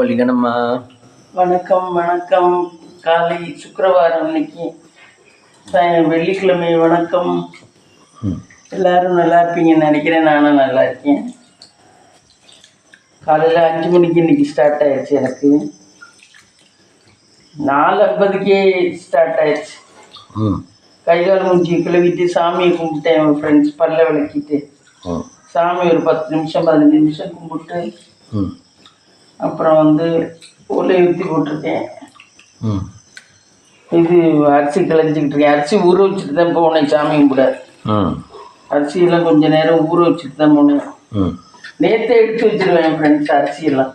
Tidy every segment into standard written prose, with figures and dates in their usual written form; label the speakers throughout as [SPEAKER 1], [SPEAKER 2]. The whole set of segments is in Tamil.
[SPEAKER 1] லிங்கனம்மா.
[SPEAKER 2] வணக்கம் வணக்கம். காலை சுக்கிரவாரம் இன்னைக்கு வெள்ளிக்கிழமை. வணக்கம். எல்லாரும் நல்லா இருப்பீங்கன்னு நினைக்கிறேன். நானும் நல்லா இருக்கேன். காலையில் 5 மணிக்கு இன்னைக்கு ஸ்டார்ட் ஆயிடுச்சு. எனக்கு 4:50க்கே ஸ்டார்ட் ஆயிடுச்சு. கைகால் மூஞ்சி கிளவிட்டு சாமியை கும்பிட்டேன். என் ஃப்ரெண்ட்ஸ் பல்ல விளக்கிட்டு சாமி ஒரு 10 நிமிஷம் 15 நிமிஷம் கும்பிட்டு அப்புறம் ஒலை ஊற்றி போட்டிருக்கேன். இது அரிசி கிளஞ்சிக்கிட்டு இருக்கேன். அரிசி ஊற வச்சுட்டு தான் போனேன் சாமி கும்பிட. அரிசியெல்லாம் கொஞ்சம் நேரம் ஊற வச்சுட்டு தான் போனேன். நேற்றே எடுத்து வச்சிருவேன் என் ஃப்ரெண்ட்ஸ். அரிசியெல்லாம்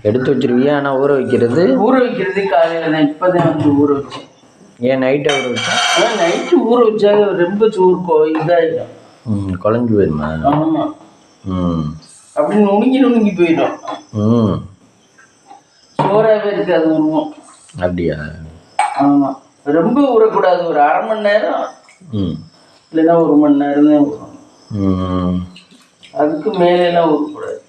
[SPEAKER 1] எடுத்து வச்சிருவியா? ஆனால் ஊற வைக்கிறது
[SPEAKER 2] காலையில் தான். இப்போ தான் ஊற வச்சேன்.
[SPEAKER 1] ஏன் நைட்டை ஊற வச்சா?
[SPEAKER 2] நைட்டு ஊற வச்சா ரொம்ப சோறு இதாகிடும்.
[SPEAKER 1] குழஞ்சி போயிடுமா?
[SPEAKER 2] ஆமாம். அப்படி நுணுங்கி போயிடும். சோறாகவே இருக்காது உருவம்.
[SPEAKER 1] அப்படியா?
[SPEAKER 2] ஆமாம். ரொம்ப ஊறக்கூடாது. ஒரு 1/2 மணி நேரம் இல்லைன்னா 1 மணி நேரம் தான் ஊறணும். அதுக்கு மேலெல்லாம் ஊறக்கூடாது.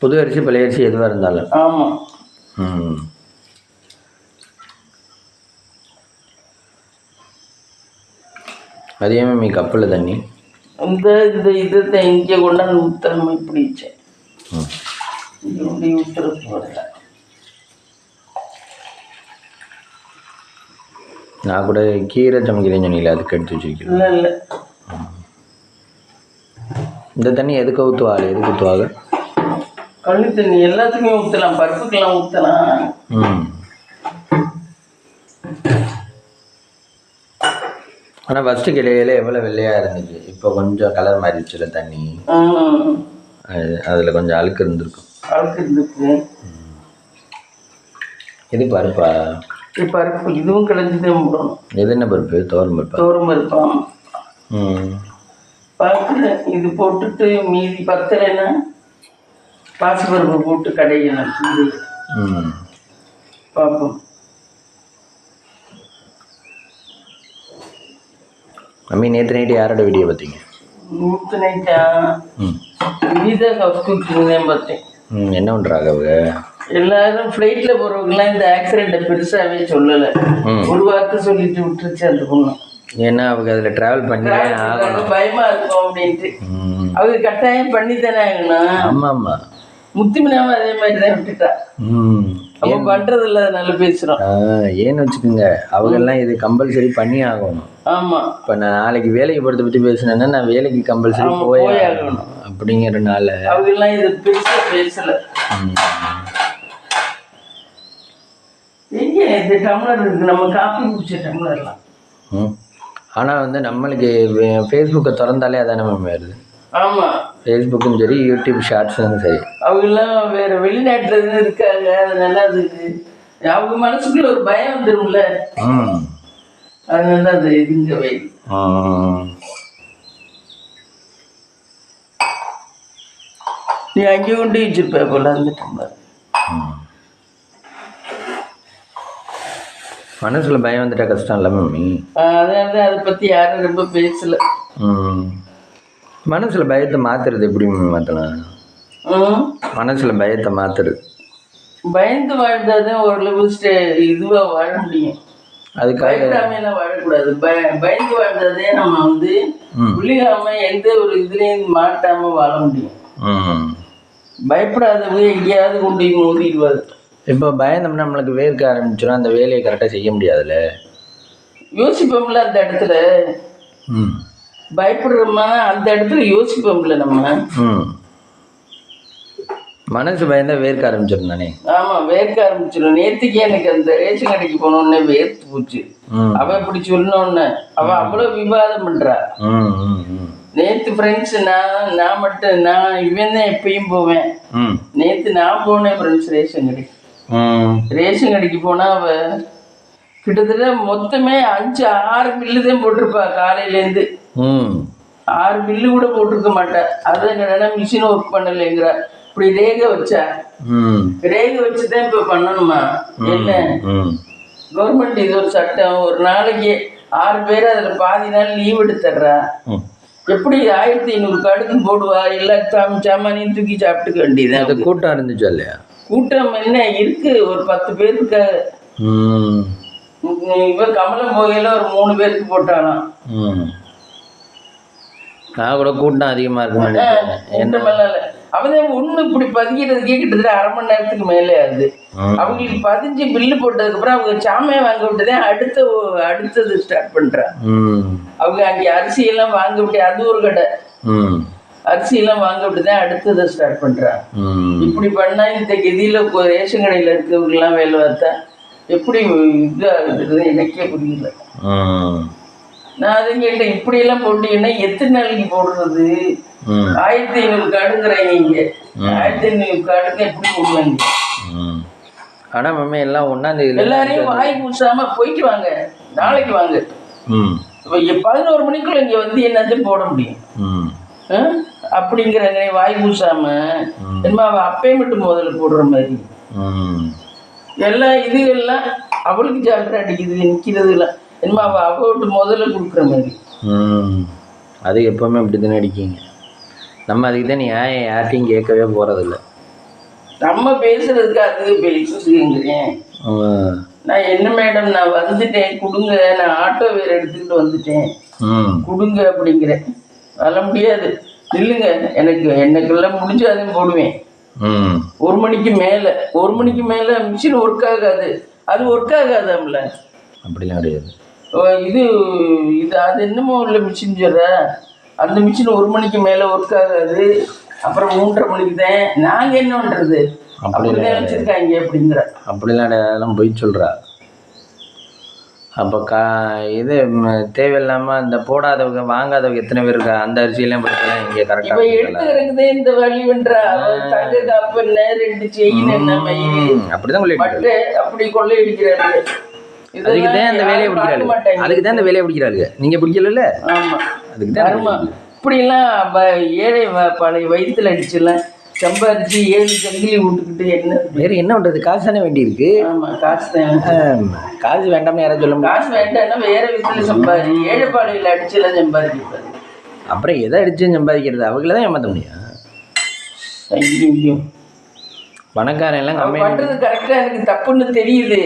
[SPEAKER 1] புது அரிசி பழைய அரிசி எதுவாக இருந்தாலும்.
[SPEAKER 2] ஆமாம்.
[SPEAKER 1] அதே மாதிரி கப்பில் தண்ணி
[SPEAKER 2] இந்த இதை இங்கே கொண்டாந்து ஊற்றணும். இப்படி வச்சேன். இங்கே கொண்டு ஊற்றுறது வரல.
[SPEAKER 1] நான் கூட கீரை சமைக்கிறேன்னு சொன்னீங்களே, அதுக்கு எடுத்து வச்சுருக்கேன்.
[SPEAKER 2] இல்லை
[SPEAKER 1] இந்த தண்ணி எதுக்கு ஊற்றுவாள்? எதுக்கு ஊற்றுவாங்க?
[SPEAKER 2] கழனி தண்ணி எல்லாத்துக்குமே ஊற்றலாம். பருப்புக்கெல்லாம் ஊற்றலாம்.
[SPEAKER 1] ஆனால் ஃபஸ்ட்டு கிளையில எவ்வளோ வெள்ளையாக இருந்துச்சு. இப்போ கொஞ்சம் கலர் மாறிடுச்சுல தண்ணி. அதில் கொஞ்சம் அழுக்கு இருந்திருக்கு. இது பருப்பா?
[SPEAKER 2] பருப்பு. இதுவும் கிளஞ்சிதான் போடணும்.
[SPEAKER 1] எது என்ன பருப்பு? துவரம் பருப்பா?
[SPEAKER 2] பார்க்குறேன். இது போட்டுட்டு மீதி பத்தலைன்னா பாசிப்பருப்பு போட்டு கடையணும். பார்ப்போம்.
[SPEAKER 1] அம்மி நேற்று நைட்டு யாரோட வீடியோ பார்த்தீங்க?
[SPEAKER 2] நேற்று நைட்டா கீதா ஹவுஸ் குக்கிங் தான் பார்த்தேன்.
[SPEAKER 1] என்ன பண்ணுறாங்க அவங்க?
[SPEAKER 2] எல்லாரும் ஃப்ளைட்டில் போகிறவங்கலாம் இந்த ஆக்சிடெண்ட்டை பெருசாகவே சொல்லலை. ஒரு வார்த்தை சொல்லிட்டு விட்டுருச்சு அந்த பொண்ணு.
[SPEAKER 1] ஏன்னா அவங்க அதில் ட்ராவல் பண்ணி
[SPEAKER 2] பயமாக இருக்கும் அப்படின்ட்டு அவங்க கட்டாயம் பண்ணி தானே ஆகணும்.
[SPEAKER 1] ஆமாம்.
[SPEAKER 2] முத்துமினாவும் அதே மாதிரி தான் விட்டுட்டா. அவங்க பண்ணுறது இல்லை, நல்லா பேசுகிறோம்.
[SPEAKER 1] ஏன்னு வச்சுக்கோங்க, அவங்கெல்லாம் இது கம்பல்சரி பண்ணி ஆகணும்.
[SPEAKER 2] ஆமாம்.
[SPEAKER 1] இப்போ நான் நாளைக்கு வேலைக்கு போகிறத பற்றி பேசுனேன்னா நான் வேலைக்கு கம்பல்சரி போய் ஆகணும் அப்படிங்கிறனால
[SPEAKER 2] அவங்கெல்லாம் இது பெருசாக பேசலை. எங்கே இந்த டம்ளர் இருக்குது? நம்ம காஃபி குடிச்ச டம்ளர்லாம்.
[SPEAKER 1] ஆனால் நம்மளுக்கு ஃபேஸ்புக்கை திறந்தாலே அதானே மேம் வருது.
[SPEAKER 2] ஆமாம். ஃபேஸ்புக்கும்
[SPEAKER 1] சரி, யூடியூப் ஷார்ட்ஸும் சரி.
[SPEAKER 2] அவங்கெல்லாம் வேறு வெளிநாட்டில் இருந்து இருக்காங்க. அதனால அதுக்கு அவங்க மனசுக்குள்ள ஒரு பயம் வந்துடும்ல. அதனால அது இதுங்க வை. நீ அங்கே கொண்டு வச்சிருப்ப போல அந்த டம்ளர்.
[SPEAKER 1] மனசில் பயம் வந்துட்டா கஷ்டம் இல்லை மம்மி.
[SPEAKER 2] அதனால அதை பற்றி யாரும் ரொம்ப பேசலை.
[SPEAKER 1] மனசில் பயத்தை மாற்றுறது எப்படி மாற்றலாம்? மனசில் பயத்தை மாற்றுறது,
[SPEAKER 2] பயந்து வாழ்ந்தாதான் ஓரளவு இதுவாக வாழ முடியும். அதுக்காக வாழக்கூடாது. பயந்து வாழ்ந்தாதே நம்ம விழுகாம எந்த ஒரு இதுலேயும் மாட்டாம வாழ முடியும். பயப்படாதவங்க எங்கேயாவது கொண்டு மோதிடுவாரு.
[SPEAKER 1] இப்போ பயந்தோம்னா நம்மளுக்கு வேர்க்க ஆரம்பிச்சிடும். அந்த வேலையை கரெக்டாக செய்ய முடியாதுல்ல.
[SPEAKER 2] யோசிப்போம்ல அந்த இடத்துல. பயப்படுறோமா அந்த இடத்துல யோசிப்போம்ல நம்ம.
[SPEAKER 1] மனசு பயந்தா வேர்க்க ஆரம்பிச்சிடும் தானே.
[SPEAKER 2] ஆமாம், வேர்க்க ஆரம்பிச்சிடும். நேற்றுக்கே எனக்கு அந்த ரேஷன் கடைக்கு போனோடனே வேர்த்து போச்சு. அவன் இப்படி சொன்னோடனே அவன் அவ்வளோ விவாதம் பண்ணுறா. நேற்று ஃப்ரெண்ட்ஸ் நான் மட்டும் இவன் தான் எப்பயும் போவேன். நேற்று நான் போனேன் ஃப்ரெண்ட்ஸ் ரேஷன் கடைக்கு. ரேஷன் கடைக்கு போனால் அவள் கிட்டத்தட்ட மொத்தமே 5-6 பில்லு தான் போட்டிருப்பா. காலையிலேருந்து 6 பில்லு கூட போட்டிருக்க மாட்டேன். அது என்னன்னா மிஷின் ஒர்க் பண்ணலைங்கிற. இப்படி ரேக வச்சா ரேக வச்சுதான் இப்போ பண்ணணுமா? என்ன கவர்மெண்ட் இது ஒரு சட்டம். ஒரு நாளைக்கு 6 பேர் அதில் பாதி நாள் லீவ் எடுத்துடுறா. எப்படி 1500 கார்டுக்கும் போடுவா? எல்லா சாமானையும் தூக்கி சாப்பிட்டுக்க வேண்டியது.
[SPEAKER 1] அது கூட்டம் இருந்துச்சா இல்லையா?
[SPEAKER 2] கூட்டம் என்ன இருக்கு, ஒரு 10 பேருக்கு. இவ கமலம் போகையில ஒரு 3 பேருக்கு போட்டாலாம்.
[SPEAKER 1] நான் கூட கூட்டம் அதிகமா
[SPEAKER 2] இருக்கும். அவன் ஒண்ணு இப்படி பதிக்கிறதுக்கே கிட்டத்தட்ட 1/2 மணி நேரத்துக்கு மேலே ஆகுது. அவங்களுக்கு பதிஞ்சு பில்லு போட்டதுக்கு அப்புறம் அவங்க சாமையை வாங்க விட்டுதான் அடுத்தது ஸ்டார்ட் பண்றான். அவங்க அங்கே அரிசி எல்லாம் வாங்க விட்டு, அது ஒரு கடை, அரிசி எல்லாம் வாங்க விட்டுதான் அடுத்ததை ஸ்டார்ட் பண்றான். இப்படி பண்ணா இந்த கதியில ரேஷன் கடையில இருக்கவங்க எல்லாம் வேலை பார்த்தா எப்படி இதாகுது எனக்கே புரியல. நான் அதை கேட்டேன், இப்படி எல்லாம் போட்டீங்கன்னா எத்தனை நாளைக்கு போடுறது? 1500 கார்டுங்கிறாங்க. இங்க 1500 கார்டுக்கு எப்படி போடுவாங்க?
[SPEAKER 1] ஆனா மம்மி எல்லாம் ஒன்னாந்தேதி
[SPEAKER 2] எல்லாரையும் வாய் பூசாம போயிட்டு வாங்க, நாளைக்கு வாங்க. 11 மணிக்குள்ள இங்க வந்து என்னத்தையும் போட முடியும் அப்படிங்கிறாங்க. வாய் பூசாம என்ன அப்பே மட்டும் முதல்ல போடுற மாதிரி எல்லாம் இது எல்லாம் அவளுக்கு ஜாக்கிரதை அடிக்குது. நிக்கிறது எல்லாம் என்ன அவட்டு முதல்ல கொடுக்குற மாதிரி.
[SPEAKER 1] அது எப்பவுமே அப்படித்தானே அடிக்கீங்க. நம்ம அதுக்கு தான் யார்ட்டையும் கேட்கவே போறதில்ல. நம்ம
[SPEAKER 2] பேசுறதுக்கு அது பேசுங்கிறேன். நான் என்ன மேடம், நான் வந்துட்டேன் கொடுங்க, நான் ஆட்டோ வேற எடுத்துக்கிட்டு வந்துட்டேன் கொடுங்க அப்படிங்கிறேன். வர முடியாது, இல்லைங்க எனக்கெல்லாம் முடிஞ்சு அதையும் போடுவேன். 1 மணிக்கு மேல 1 மணிக்கு மேல மிஷின் ஒர்க் ஆகாது. அது ஒர்க் ஆகாதாம்ல?
[SPEAKER 1] அப்படிலாம் கிடையாது.
[SPEAKER 2] இது அது என்னமோ உள்ள மிஷின் சொல்ற, அந்த மிஷின் 1 மணிக்கு மேல ஒர்க் ஆகாது. அப்புறம் 3:30 மணிக்கு தான். நாங்க என்ன பண்றது? அப்படிதான் வச்சிருக்காங்க அப்படிங்கிற.
[SPEAKER 1] அப்படிலாம் போய் சொல்றா. அப்போ இது தேவையில்லாம இந்த போடாதவங்க வாங்காதவங்க எத்தனை பேர் இருக்கா? அந்த அரிசியெல்லாம் படுத்தலாம் இங்கே கரெக்டாக
[SPEAKER 2] எடுத்துக்கிறதுதே இந்த வழி பண்றா. தங்க காப்பு 2 செயின்
[SPEAKER 1] அப்படிதான் கொள்ளையடிக்கிறாரு.
[SPEAKER 2] அப்படி கொள்ளையடிக்கிறாரு.
[SPEAKER 1] அதுக்குதான் அந்த வேலையை பிடிக்கிறாரு. அதுக்குதான் இந்த வேலையை பிடிக்கிறாரு. நீங்க பிடிக்கல?
[SPEAKER 2] ஆமா, அதுக்குதான் இப்படி எல்லாம் ஏழை பழைய வயிற்றுல அடிச்சுலாம் சம்பாதிச்சு 7 சங்கிலி விட்டுக்கிட்டு என்ன
[SPEAKER 1] வேற என்ன பண்றது? காசு தானே வேண்டி இருக்கு.
[SPEAKER 2] ஆமா, காசு தான்.
[SPEAKER 1] காசு வேண்டாம்னு யாராவது சொல்ல முடியும்?
[SPEAKER 2] காசு வேண்டாம்னா வேற விதத்துல சம்பாதி. ஏழை பாளையில அடிச்செல்லாம் சம்பாதிக்கிறது.
[SPEAKER 1] அப்புறம் எதை அடிச்சு சம்பாதிக்கிறது? அவங்கள தான் ஏமாற்ற முடியும்.
[SPEAKER 2] ஐயோ,
[SPEAKER 1] பணக்காரன் எல்லாம்
[SPEAKER 2] பண்றது கரெக்டா எனக்கு தப்புன்னு தெரியுது.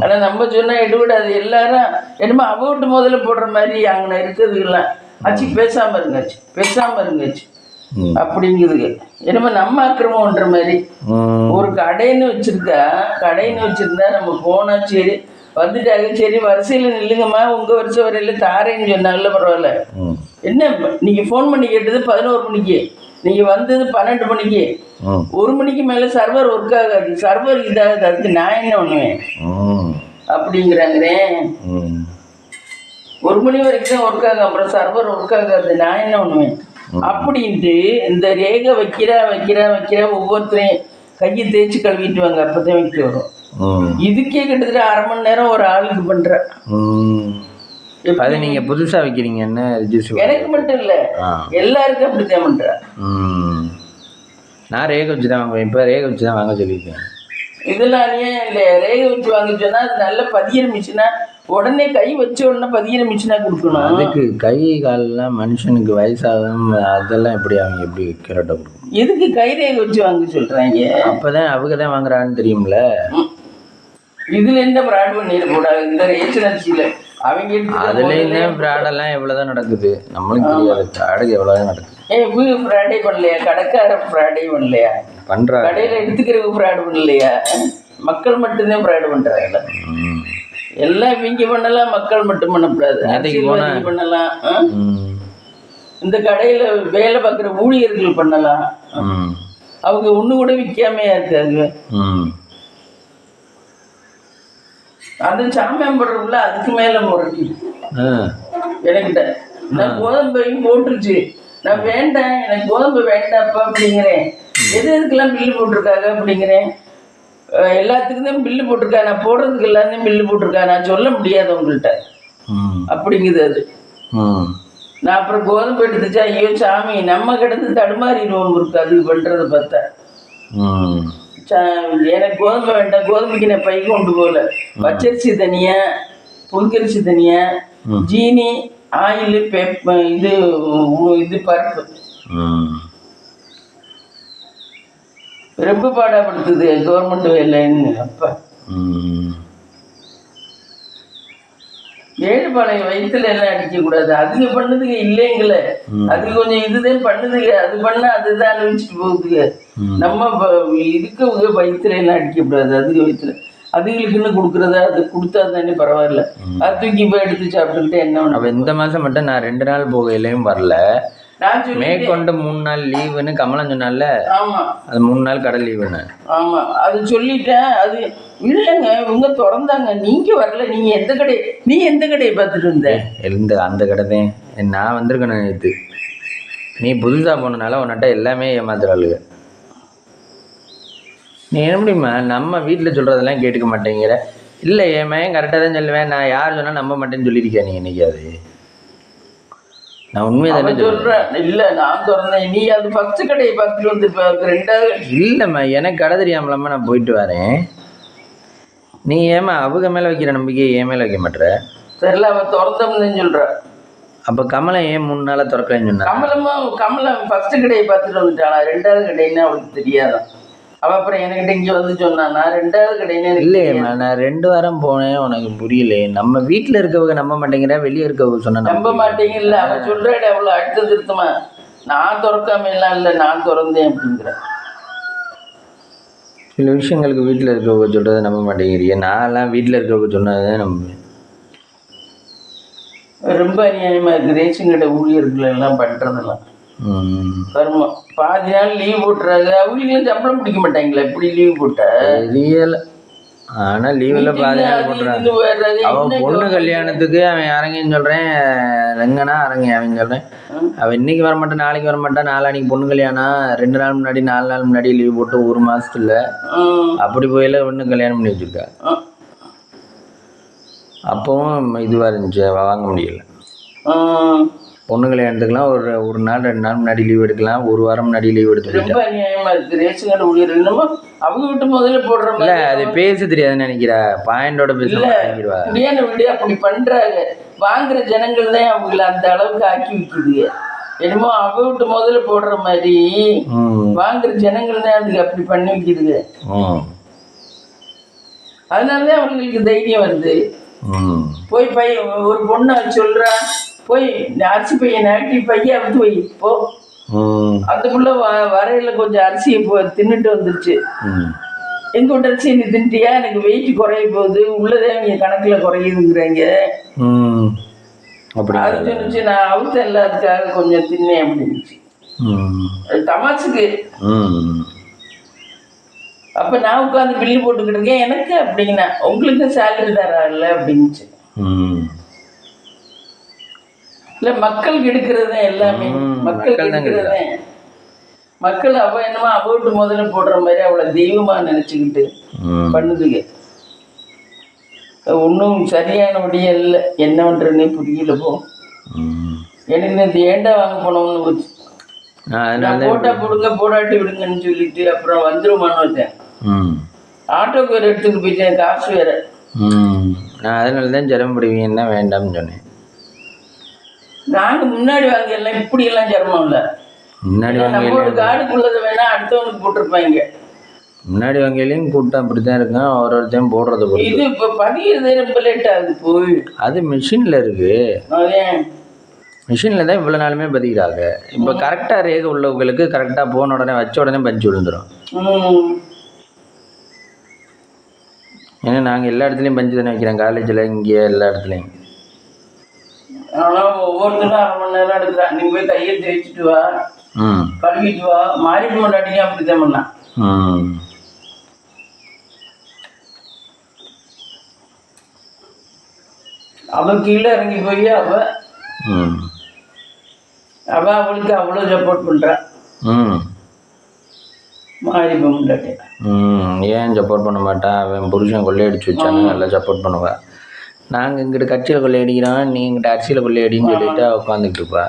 [SPEAKER 2] ஆனா நம்ம சொன்னா எடுவிடாது. எல்லாரும் என்னமோ அவுட்டு முதல்ல போடுற மாதிரி அங்கே இருக்கிறதுலாம் ஆச்சு. பேசாம இருங்காச்சு, பேசாம இருங்காச்சு அப்படிங்குதுங்க. என்னமோ நம்ம அக்கிரமம்ன்ற மாதிரி. ஒரு கடைன்னு வச்சிருந்தா நம்ம போனா சரி வந்துட்டாங்க, சரி வரிசையில நில்லுங்கம்மா, உங்க வரிசை வரையில தாரேன்னு சொன்னாங்கல்ல, பரவாயில்ல. என்ன நீங்க போன் பண்ணி கேட்டது 11 மணிக்கு, நீங்க வந்தது 12 மணிக்கு. 1 மணிக்கு மேல சர்வர் ஒர்க் ஆகாது, சர்வர் இதாகுது. அதுக்கு நான் என்ன பண்ணுவேன் அப்படிங்கிறாங்களே. 1 மணி வரைக்கும் தான் ஒர்க் ஆகும், அப்புறம் சர்வர் ஒர்க் ஆகாது, நான் என்ன பண்ணுவேன் அப்படின்ட்டு இந்த ரேகை வைக்கிறா ஒவ்வொருத்தரையும் கையை தேய்ச்சி கழுவிட்டு வாங்க, அப்பதான் வைக்க வரும். இதுக்கே கிட்டத்தட்ட 1/2 மணி நேரம் ஒரு ஆளுக்கு பண்ற.
[SPEAKER 1] அது நீங்க புதுசா வைக்கிறீங்க என்ன?
[SPEAKER 2] எனக்கு மட்டும் இல்ல, எல்லாருக்கும் அப்படித்தான் பண்ற.
[SPEAKER 1] நான் ரேகை வச்சுதான் வாங்குவேன். இப்ப ரேகை வச்சுதான் வாங்க சொல்லியிருக்கேன்.
[SPEAKER 2] இதெல்லாம் அநியாயம் இல்லையா? ரேகை வச்சு வாங்க சொன்னா அது நல்ல பதிகிற மிஷினா, உடனே கை வச்ச உடனே பதிகிற மிஷினா கொடுக்கணும்.
[SPEAKER 1] அதுக்கு கை காலெல்லாம் மனுஷனுக்கு வயசாகும், அதெல்லாம் எப்படி அவங்க எப்படி கரெக்டாக கொடுக்கும்?
[SPEAKER 2] எதுக்கு கை ரேகை வச்சு வாங்க சொல்றாங்க?
[SPEAKER 1] அப்பதான் அவங்க தான் வாங்குறான்னு தெரியும்ல.
[SPEAKER 2] இதுல என்ன பிராட் பண்ணிடக்கூடாது இந்த ரேஷன் அரிசியில. அவங்க
[SPEAKER 1] அதுல பிராடெல்லாம் எவ்வளவுதான் நடக்குது நம்மளுக்கு தெரியாது. பிராடு எவ்வளவுதான் நடக்குது.
[SPEAKER 2] இவங்க ஃப்ராடே பண்ணலையா? கடைக்கார ஃப்ராடே பண்ணலையா?
[SPEAKER 1] பண்றாங்க.
[SPEAKER 2] கடையில எடுத்துக்கிறவங்க ஃப்ராடு பண்ணலையா? மக்கள் மட்டும்தான் ஃப்ராடு பண்றாங்க. எல்லாம் இவங்க பண்ணலாம், மக்கள் மட்டும் பண்ணக்கூடாது. பண்ணலாம். இந்த கடையில வேலை பார்க்குற ஊழியர்கள் பண்ணலாம். அவங்க ஒண்ணு கூட விற்காமையா இருக்காங்க. அது சாமியம் போடுறதுல அதுக்கு மேல முறைக்கு எனக்கிட்ட நான் கோதம்பையும் போட்டுருச்சு. நான் வேண்டாம், எனக்கு கோதம்பு வேண்டாப்பா அப்படிங்கிறேன். எதுக்கெல்லாம் பில்லு போட்டிருக்காங்க அப்படிங்கிறேன். எல்லாத்துக்கும் தான் பில்லு போட்டிருக்கா, நான் போடுறதுக்கு எல்லாத்தையும் பில்லு போட்டிருக்கா, நான் சொல்ல முடியாது உங்கள்கிட்ட அப்படிங்குது. அது நான் அப்புறம் கோதம்பு எடுத்துச்சா, ஐயோ சாமி நம்ம கிடந்து தடுமாறிடுவோம் இருக்கு அது பண்றதை பார்த்தா. எனக்கு கோதுமை வேண்டாம், கோதுமைக்கு நான் பைக்கு கொண்டு போகல. பச்சரிசி தனியா, புழுக்கரிசி தனியா, ஜீனி ஆயில் இது இது பருப்பு ரொம்ப பாடப்படுத்துது கவர்மெண்ட் வேலைன்னு. அப்ப ஏழுபாளையம் வயிற்றுல எல்லாம் அடிக்கக்கூடாது. அதுங்க பண்ணுதுங்க இல்லைங்கள, அது கொஞ்சம் இதுதான் பண்ணுதுங்க, அது பண்ண அதுதான் அனுபவிச்சுட்டு போகுதுங்க. நம்ம இருக்கவங்க வயிற்றுல எல்லாம் அடிக்கக்கூடாது. அதுக்கு வயிற்றுல அதுங்களுக்குன்னு கொடுக்குறதா, அது கொடுத்தா தானே பரவாயில்ல. அது தூக்கி போய் எடுத்து சாப்பிட்டுக்கிட்டு என்ன பண்ண.
[SPEAKER 1] இந்த மாதம் மட்டும் நான் 2 நாள் போகையிலையும் வரல. மேற்கொண்டு 3 நாள் லீவுன்னு கமலம் சொன்னால.
[SPEAKER 2] ஆமா,
[SPEAKER 1] அது 3 நாள் கடை லீவுன்னு.
[SPEAKER 2] ஆமா, அது சொல்லிட்டேன். அது இல்லைங்க, இவங்க திறந்தாங்க, நீங்க வரல. நீ எந்த கடையை பார்த்துட்டு இருந்த?
[SPEAKER 1] அந்த கடை தான். நான் வந்திருக்கேன் நேற்று. நீ புதுசாக போனதுனால உன்னிட்ட எல்லாமே ஏமாத்துறாளுங்க. நீ என்ன முடியுமா, நம்ம வீட்டில் சொல்கிறதெல்லாம் கேட்டுக்க மாட்டேங்கிற. இல்லை, என் மையன் கரெக்டாக தான் சொல்லுவேன். நான் யார் சொன்னால் நம்ப மாட்டேன்னு சொல்லியிருக்கேன். நீ என்னைக்காது? நான் உண்மையை தானே
[SPEAKER 2] சொல்கிறேன். இல்லை, நான் திறந்தேன். நீ அது ஃபஸ்ட்டு கடையை பார்த்துட்டு வந்து 2வது.
[SPEAKER 1] இல்லைம்மா, எனக்கு கடை தெரியாமலாமா நான் போயிட்டு வரேன். நீ ஏமா அவங்க மேலே வைக்கிற நம்பிக்கையை என் மேலே வைக்க மாட்டேற?
[SPEAKER 2] சரியில்ல, அவன் திறந்தோம்னு சொல்கிற.
[SPEAKER 1] அப்போ கமலம் ஏன் 3 நாளாக திறக்கலன்னு சொன்னா?
[SPEAKER 2] கமலம் ஃபஸ்ட்டு கடையை பார்த்துட்டு வந்துட்டாளா? 2வது கடைன்னு அவளுக்கு தெரியாதான். அவள் அப்புறம் என்கிட்ட இங்கே வந்து சொன்னான்னா 2வது கடைன்னு.
[SPEAKER 1] இல்லையம்மா, நான் 2 வாரம் போனேன். உனக்கு புரியல. நம்ம வீட்டில் இருக்கவங்க நம்ப மாட்டேங்கிற, வெளியே இருக்கவங்க சொன்னா
[SPEAKER 2] நம்ப மாட்டேங்கல்ல. அவன் சொல்கிறாடே அவ்வளோ அடுத்த திருத்தமா, நான் திறக்காம எல்லாம் இல்லை, நான் திறந்தேன் அப்படிங்கிற.
[SPEAKER 1] சில விஷயங்களுக்கு வீட்டில் இருக்கவங்க சொல்கிறத நம்ப மாட்டேங்கிறீங்க. நான்லாம் வீட்டில் இருக்கவங்க சொன்னதான் நம்புவேன்.
[SPEAKER 2] ரொம்ப அநியாயமாக இருக்குது ரேஷன் கடை ஊழியர்கள் எல்லாம் பண்ணுறதெல்லாம். கர்மம். பாதி நாள் லீவ் போட்டுறாங்க. அவங்களும் சம்பளம் பிடிக்க மாட்டாங்களா இப்படி லீவ் போட்ட?
[SPEAKER 1] தெரியல. ஆனால் லீவில் பாதி நாள் போட்டுறாங்க. அவன் பொண்ணு கல்யாணத்துக்கு அவன் அரங்கன்னு சொல்கிறேன். ரெங்கனா அரங்க அவன் சொல்கிறேன். அவன் இன்னைக்கு வரமாட்டான், நாளைக்கு வரமாட்டான். நாளானிக்கு பொண்ணு கல்யாணம் 2 நாள் முன்னாடி 4 நாள் முன்னாடி லீவ் போட்டு 1 மாதத்துல அப்படி போயில பொண்ணு கல்யாணம் பண்ணி வச்சுருக்கா. அப்பவும் இதுவாக இருந்துச்சு, வாங்க முடியல. பொண்ணு கல்யாணத்துக்குலாம் ஒரு நாள் 2 நாள் முன்னாடி லீவ் எடுக்கலாம், 1 வாரம் முன்னாடி லீவ் எடுத்து.
[SPEAKER 2] ரொம்ப அநியாயமா இருக்கு ரேஷன் கடை ஊழியர்கள். என்னமோ அவங்க விட்டு முதல்ல போடுற
[SPEAKER 1] இல்லை, அது பேச தெரியாதுன்னு நினைக்கிறா. பாயிண்டோட பேச
[SPEAKER 2] முடியாது. வீடியோ அப்படி பண்றாங்க. வாங்குற ஜனங்கள் தான் அவங்கள அந்த அளவுக்கு ஆக்கி விற்குதுங்க. என்னமோ அவங்க விட்டு முதல்ல போடுற மாதிரி வாங்குற ஜனங்கள் தான் அதுக்கு அப்படி பண்ணி வைக்குதுங்க. அதனாலதான் அவங்களுக்கு தைரியம் வருது. போய் ஒரு பொண்ணை சொல்றா, போய் அரிசி பையன் நாட்டி பையன் அவுத்து வை போ. அந்த புள்ள வரையில கொஞ்சம் அரிசியை தின்னுட்டு வந்துருச்சு. எங்க விட்டு அரிசி நீ தின்ட்டியா, எனக்கு வெயிட் குறைய போகுது, உள்ளதே அவங்க கணக்குல குறையுதுங்கிறாங்க. அது சொல்லிச்சு, நான் அவுத்த எல்லாத்துக்காக கொஞ்சம் தின்னேன் அப்படின்னுச்சு. தமாசுக்கு. அப்ப நான் உட்காந்து பில்லு போட்டுக்கிட்டு இருக்கேன். எனக்கு அப்படின்னா உங்களுக்கு சேலரி தரால அப்படின்னுச்சு. இல்ல, மக்கள் கெடுக்கிறது எல்லாமே. மக்கள் கெடுக்கிறது. மக்கள் அவ என்னமோ அவட்டு முதல்ல போடுற மாதிரி அவளை தெய்வமா நினைச்சுக்கிட்டு பண்ணுதுங்க. ஒன்றும் சரியானபடியே இல்லை. என்ன பண்றதுன்னே புரியல. போ, எனக்கு இந்த ஏண்டா வாங்க போனோம்னு போச்சு. போட்டா போடுங்க, போடாட்டி விடுங்கன்னு சொல்லிட்டு அப்புறம் வந்துருமான்னு வச்சேன். ஆட்டோக்கு வேற எடுத்துட்டு போயிட்டேன், காசு வேற.
[SPEAKER 1] நான் அதனாலதான் ஜெரம்படுவீங்கன்னா வேண்டாம்னு சொன்னேன்.
[SPEAKER 2] நாங்க முன்னாடி வாங்க எல்லாம் இப்படி எல்லாம் சிரமம் இல்ல.
[SPEAKER 1] முன்னாடி
[SPEAKER 2] நம்மளோட காடுக்குள்ளதை வேணா அடுத்தவனுக்கு போட்டிருப்பாங்க.
[SPEAKER 1] முன்னாடி வங்கியிலையும் கூட்டம் அப்படித்தான் இருக்கும். ஒருத்தையும் போடுறது.
[SPEAKER 2] இது இப்ப பதிகிறது ரொம்ப லேட் ஆகுது. போய் அது
[SPEAKER 1] மிஷின்ல இருக்கு. மிஷின்ல தான் இவ்வளவு நாளுமே பதிக்கிறாங்க. இப்ப கரெக்டா ரேக உள்ளவங்களுக்கு கரெக்டா போன உடனே வச்ச உடனே பஞ்சு விழுந்துடும். ஏன்னா நாங்க எல்லா இடத்துலயும் பஞ்சு தானே வைக்கிறோம். காலேஜ்ல இங்கே எல்லா இடத்துலயும்.
[SPEAKER 2] ஆனால் ஒவ்வொருத்தரும் 1/2 மணி நேரம் எடுக்கிறான். நீ போய் கையை தேய்ச்சிட்டு வா, கழுவிட்டு வா. மாறி முன்னாடியும் அப்படித்தான் பண்ணான். அவன் கீழே இறங்கி போய் அவளுக்கு அவ்வளோ சப்போர்ட் பண்றான். மாறி முன்னாடி
[SPEAKER 1] ஏன் சப்போர்ட் பண்ண மாட்டான்? அவன் புருஷன் கொள்ளையடிச்சு வச்சானு நல்லா சப்போர்ட் பண்ணுவா. நாங்கள் இங்கிட்ட கட்சியில் கொள்ளையடிக்கிறோம், நீ இங்கிட்ட அரிசியில் கொள்ளையடின்னு சொல்லிட்டு உட்காந்துக்கிட்டு இருப்பா.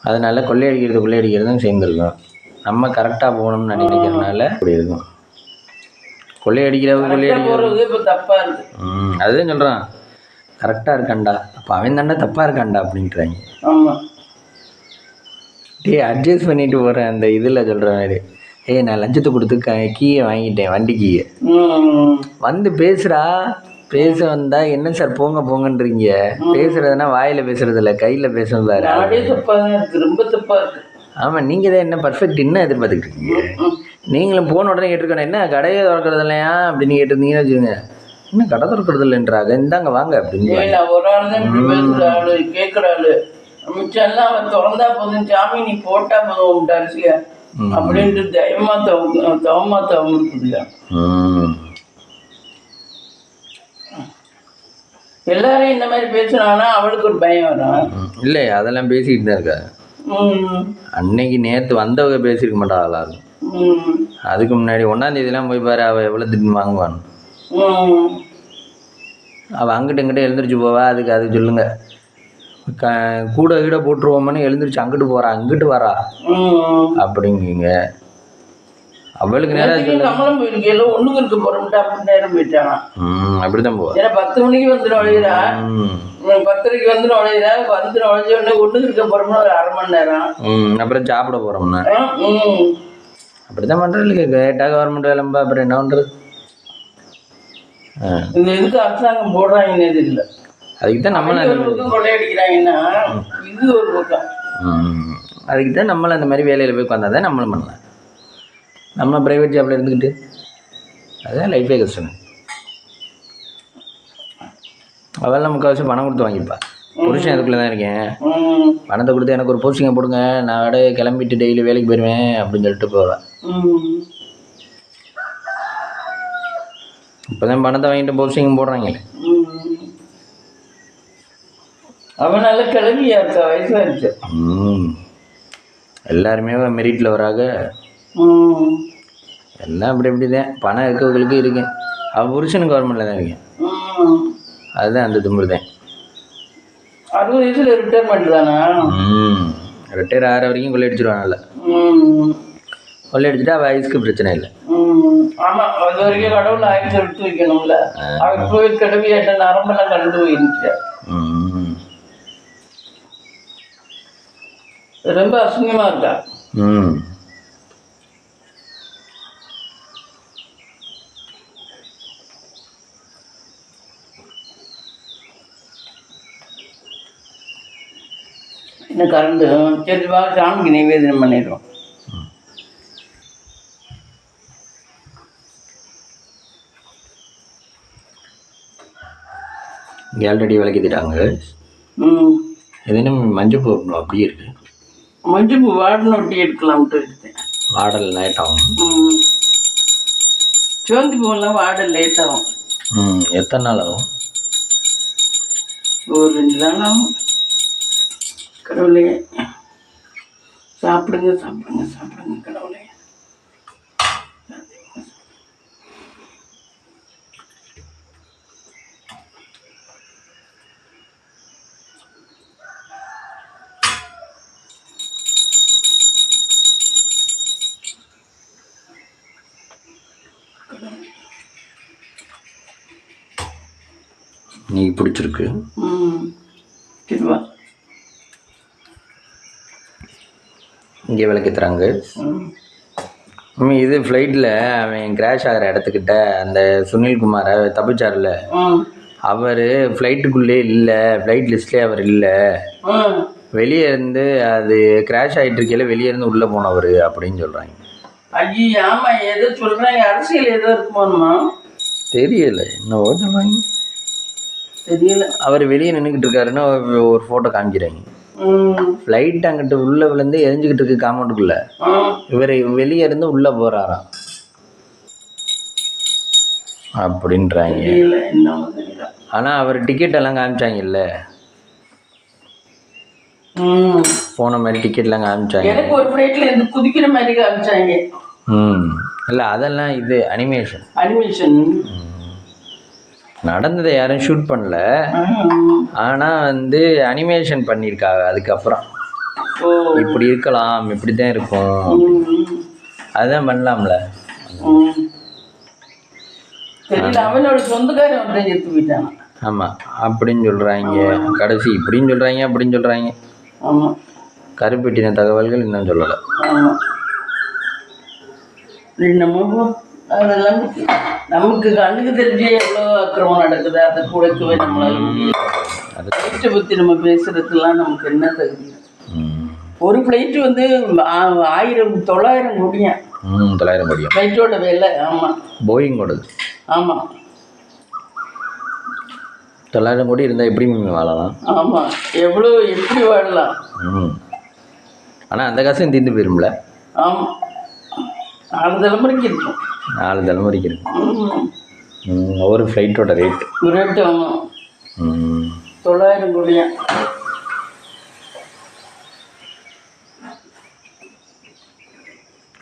[SPEAKER 1] அதனால கொள்ளையடிக்கிறதும் சேர்ந்துருக்கும். நம்ம கரெக்டாக போகணும்னு நினைக்கிறதுனால அப்படி இருக்கும். கொள்ளையடிக்கிறவங்க
[SPEAKER 2] தப்பா இருக்கு.
[SPEAKER 1] அதுதான் சொல்கிறான். கரெக்டாக இருக்கான்டா, அப்போ அவன் தாண்டா தப்பாக இருக்கான்டா அப்படின்றாங்க.
[SPEAKER 2] ஆமாம்.
[SPEAKER 1] அட்ஜஸ்ட் பண்ணிட்டு போகிறேன் அந்த இதில் சொல்கிற மாதிரி. நான் லஞ்சத்தை கொடுத்து கீயை வாங்கிட்டேன், வண்டி கீயை. வந்து பேசுகிறா, பேச வந்தா என்ன சார் போங்க போங்கன்றீங்க. பேசுறதுன்னா வாயில் பேசுறது இல்லை, கையில் பேசுறது வேறு.
[SPEAKER 2] ரொம்ப தப்பாக இருக்குது.
[SPEAKER 1] ஆமாம், நீங்கள் தான் என்ன பர்ஃபெக்ட் என்ன எதிர்பார்த்துக்கிட்டு இருக்கீங்க. நீங்களும் போன உடனே கேட்டிருக்கணும், என்ன கடையை திறக்கிறது இல்லையா அப்படின்னு கேட்டிருந்தீங்கன்னு வச்சுக்கோங்க. இன்னும் கடை திறக்கிறது இல்லைன்றாங்க, இந்தாங்க வாங்க அப்படின்னு.
[SPEAKER 2] ஒரு ஆள் தான் இப்படி பேசுகிற ஆளு, கேட்குற ஆளு. மிச்சம்லாம் அவன் திறந்தா போதும், சாமி நீ போட்டா போதும் அரிசியா அப்படின்ட்டு தவமா இருக்குதுயா. எல்லாரும் இந்த மாதிரி பேசுனாங்கன்னா அவளுக்கு ஒரு பயம் வரும்.
[SPEAKER 1] இல்லை, அதெல்லாம் பேசிக்கிட்டு தான் இருக்கா. அன்னைக்கு நேற்று வந்தவங்க பேசியிருக்க மாட்டாளா. அதுக்கு முன்னாடி 1ஆம் தேதியெல்லாம் போய் பாரு, அவள் எவ்வளோ திட்டு வாங்குவான்னு. அவள் அங்கிட்ட இங்கிட்ட எழுந்திரிச்சு போவா. அதுக்கு அது சொல்லுங்க, கூட கீட போட்டுருவோம்னு எழுந்திரிச்சு அங்கிட்டு போறா, அங்கிட்டு வரா அப்படிங்க. அவளுக்கு நேரம்
[SPEAKER 2] நம்மளும் போயிருக்கேன், ஒண்ணுக்கு இருக்க போறோம்ட்டு அப்படி நேரம் போயிட்டான்.
[SPEAKER 1] அப்படிதான் போவா.
[SPEAKER 2] ஏன்னா 10 மணிக்கு வந்து நுழையிறா, 10:30 வந்து நுழையிறா, வந்து நுழைஞ்ச உடனே ஒண்ணுக்கு இருக்க போறோம்னா ஒரு 1/2 மணி நேரம்.
[SPEAKER 1] அப்புறம் சாப்பிட போறோம்னா அப்படிதான் பண்றது. கேட்டா கவர்மெண்ட் வேலைம்பா, அப்புறம் என்ன பண்றது.
[SPEAKER 2] இந்த இதுக்கு அரசாங்கம் போடுறாங்கன்னு எது இல்லை.
[SPEAKER 1] அதுக்கு தான் நம்மள
[SPEAKER 2] கொள்ளையடிக்கிறாங்கன்னா இது ஒரு பக்கம்.
[SPEAKER 1] அதுக்கு தான் நம்மள அந்த மாதிரி வேலையில் போய் உட்காந்தா தான் நம்மளும் பண்ணலாம். நம்ம ப்ரைவேட் ஜாப்ல இருந்துக்கிட்டு அதுதான் லைஃபே கஷ்டம். அவெல்லாம் முக்கால்வாசி பணம் கொடுத்து வாங்கிப்பா. புருஷன் அதுக்குள்ளே தான் இருக்கேன், பணத்தை கொடுத்து எனக்கு ஒரு போஸ்டிங்கை போடுங்க, நான் அப்படியே கிளம்பிட்டு டெய்லி வேலைக்கு போயிடுவேன் அப்படின்னு சொல்லிட்டு போவேன். இப்போதான் பணத்தை வாங்கிட்டு போஸ்டிங் போடுறாங்களே.
[SPEAKER 2] அவன் நல்ல கிளம்பியா இருக்கா, வயசாயிருச்சு.
[SPEAKER 1] எல்லாருமே மெரிட்டில் வராங்க. எல்லாம் அப்படி இப்படிதான் பணம் இருக்கவங்களுக்கு இருக்கேன். அவன் புருஷனும் கவர்மெண்ட்டில் தான் இருக்கேன். அதுதான் அந்த தும்புரு தான்.
[SPEAKER 2] 60 வயசுல ரிட்டையர்மெண்ட் தானே.
[SPEAKER 1] ரிட்டையர் ஆகிற வரைக்கும் கொள்ளையடிச்சிருவாங்கல்ல. கொள்ளையடிச்சிட்டா அவள் வயசுக்கு பிரச்சனை இல்லை.
[SPEAKER 2] ஆமா, அது வரைக்கும் கடவுள் ஆயுசை எடுத்து வைக்கணும்ல. அவன் போய் கிளம்பியாட்ட நரம்பெல்லாம் கலந்து போயிருந்துச்சு. ரொம்ப அசிங்கமா இருக்கா. என்ன கரண்டு சரி வா, சாமிக்கு நைவேதனம் பண்ணிடுறோம்.
[SPEAKER 1] இங்கே ஆல்ரெடி விளக்கிட்டாங்க. எதுனா மஞ்சள் பூ அப்படியே இருக்கு.
[SPEAKER 2] மஞ்சள் பூ வாடனை ஒட்டி எடுக்கலாம்ட்டு எடுத்தேன்.
[SPEAKER 1] வாடல் லேட் ஆகும்.
[SPEAKER 2] சிவந்தி பூவெல்லாம் வாடல் லேட் ஆகும்.
[SPEAKER 1] எத்தனை நாள் ஆகும்?
[SPEAKER 2] ஒரு 2 நாள் ஆகும். கடவுளே சாப்பிடுங்க சாப்பிடுங்க சாப்பிடுங்க கடவுளே.
[SPEAKER 1] நீ பிடிச்சிருக்கு.
[SPEAKER 2] திருவா
[SPEAKER 1] இங்கே விளக்கித்துறாங்க. இது ஃப்ளைட்டில் அவன் கிராஷ் ஆகிற இடத்துக்கிட்ட அந்த சுனில்குமாரை தப்பிச்சார்ல, அவர் ஃப்ளைட்டுக்குள்ளே இல்லை, ஃப்ளைட் லிஸ்ட்லேயே அவர் இல்லை, வெளியே இருந்து அது கிராஷ் ஆகிட்டு இருக்கையில வெளியே இருந்து உள்ளே போனவர் அப்படின்னு சொல்கிறாங்க.
[SPEAKER 2] ஐயா ஆமாம், ஏதோ சொல்கிறாங்க, அரசியல் ஏதோ இருக்குமாம்மா
[SPEAKER 1] தெரியல, என்னவோ சொல்கிறாங்க
[SPEAKER 2] தெரியல.
[SPEAKER 1] அவர் வெளியே நின்றுக்கிட்டு இருக்காருன்னு ஒரு ஃபோட்டோ காமிக்கிறாங்க. ஃப்ளைட் அங்கிட்டு உள்ள விழுந்து எரிஞ்சுக்கிட்டு இருக்கு காம்பவுண்டுக்குள்ள, இவர் வெளியே இருந்து உள்ள போறாராம் அப்படின்றாங்க. ஆனா அவர் டிக்கெட் எல்லாம் காமிச்சாங்கல்ல, போன மாதிரி டிக்கெட் எல்லாம் காமிச்சாங்க.
[SPEAKER 2] எனக்கு ஒரு ஃப்ளைட்ல இருந்து குதிக்கிற மாதிரி காமிச்சாங்க.
[SPEAKER 1] இல்ல அதெல்லாம் இது அனிமேஷன். நடந்ததை யாரும் ஷூட் பண்ணல, ஆனால் வந்து அனிமேஷன் பண்ணியிருக்காங்க. அதுக்கப்புறம் இப்படி இருக்கலாம், இப்படி தான் இருக்கும், அதுதான் பண்ணலாம்ல.
[SPEAKER 2] அவனோட சொந்தக்காரன் எடுத்து போயிட்டான்.
[SPEAKER 1] ஆமாம் அப்படின்னு சொல்கிறாங்க, கடைசி இப்படின்னு சொல்கிறாங்க அப்படின்னு சொல்கிறாங்க.
[SPEAKER 2] ஆமாம்,
[SPEAKER 1] கருப்பெட்டின தகவல்கள் இன்னும் சொல்லலை.
[SPEAKER 2] ஆமாம். நம்ம அதெல்லாம் நமக்கு கண்ணுக்கு தெரிஞ்சு எவ்வளோ அக்கிரமம் நடக்குது, அதை குறைக்கவே நம்மளால முடியும். ஃப்ளைட்டை பற்றி நம்ம பேசுறதுலாம் நமக்கு என்ன தகுதி? ஒரு ஃப்ளைட்டு வந்து 900 கோடியா?
[SPEAKER 1] 900 கோடியா
[SPEAKER 2] ஃப்ளைட்டோட விலை? ஆமாம்,
[SPEAKER 1] போயிங்கோட.
[SPEAKER 2] ஆமாம்,
[SPEAKER 1] 900 கோடி இருந்தால் எப்படி வாழலாம்?
[SPEAKER 2] ஆமாம், எவ்வளோ எப்படி வாழலாம்?
[SPEAKER 1] ஆனால் அந்த காசும் தீர்ந்து போயிரும்ல.
[SPEAKER 2] ஆமாம், 4 தலைமுறைக்கு இருக்கும்.
[SPEAKER 1] 4 தலைமுறைக்கு இருக்கும் ஒரு ஃப்ளைட்டோட ரேட்டு.
[SPEAKER 2] ஆமாம், 900 கோடியா?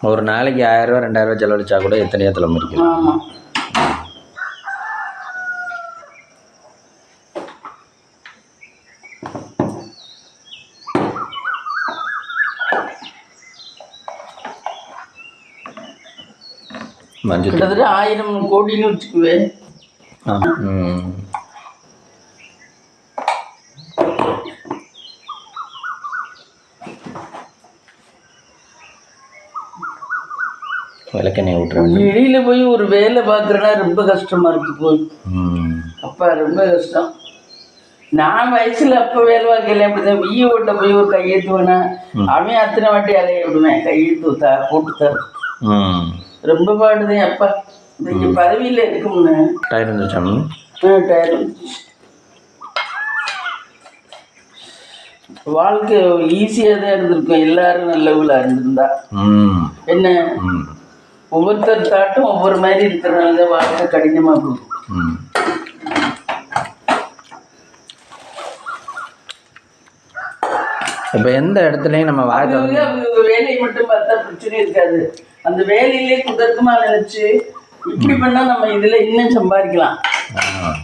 [SPEAKER 1] ஒரு நாளைக்கு 1000 ரூபா 2000 ரூபா செலவழிச்சா கூட எத்தனையோ தலைமுறைக்கு.
[SPEAKER 2] ஆமாம். கிட்டத்தட்ட 1000 கோடின்னு வச்சுக்குவேன்.
[SPEAKER 1] விளக்கெண்ணெய் ஊட்டுற
[SPEAKER 2] வெளியில போய் ஒரு வேலை பார்க்குறேன்னா ரொம்ப கஷ்டமா இருக்கு. போய் அப்பா ரொம்ப கஷ்டம். நான் வயசுல அப்ப வேலை பார்க்கல, அப்படிதான் விய ஓட்ட போய் ஒரு கையெழுத்துவேனா அவன் அத்தனை வாட்டி அலைய விடுவேன், கையெழுத்து போட்டு ரொம்ப பாடுதேன் அப்பா. நீங்க பதவியில இருக்கும்னு
[SPEAKER 1] டயர் இருந்துச்சாமி?
[SPEAKER 2] டயர் வந்துச்சு. வாழ்க்கை ஈஸியா தான் இருந்திருக்கும் எல்லாரும் நல்லவங்களா இருந்திருந்தா. என்ன ஒவ்வொருத்தர் தாட்டும் ஒவ்வொரு மாதிரி இருக்கிறனால வாழ்க்கை கடினமா போகும்.
[SPEAKER 1] இப்போ எந்த இடத்துலையும் நம்ம
[SPEAKER 2] வேலையை மட்டும் பார்த்தா பிரச்சனை இருக்காது. அந்த வேலையிலே குதர்க்கமா நினைச்சு இப்படி பண்ணா நம்ம இதுல இன்னும் சம்பாதிக்கலாம்.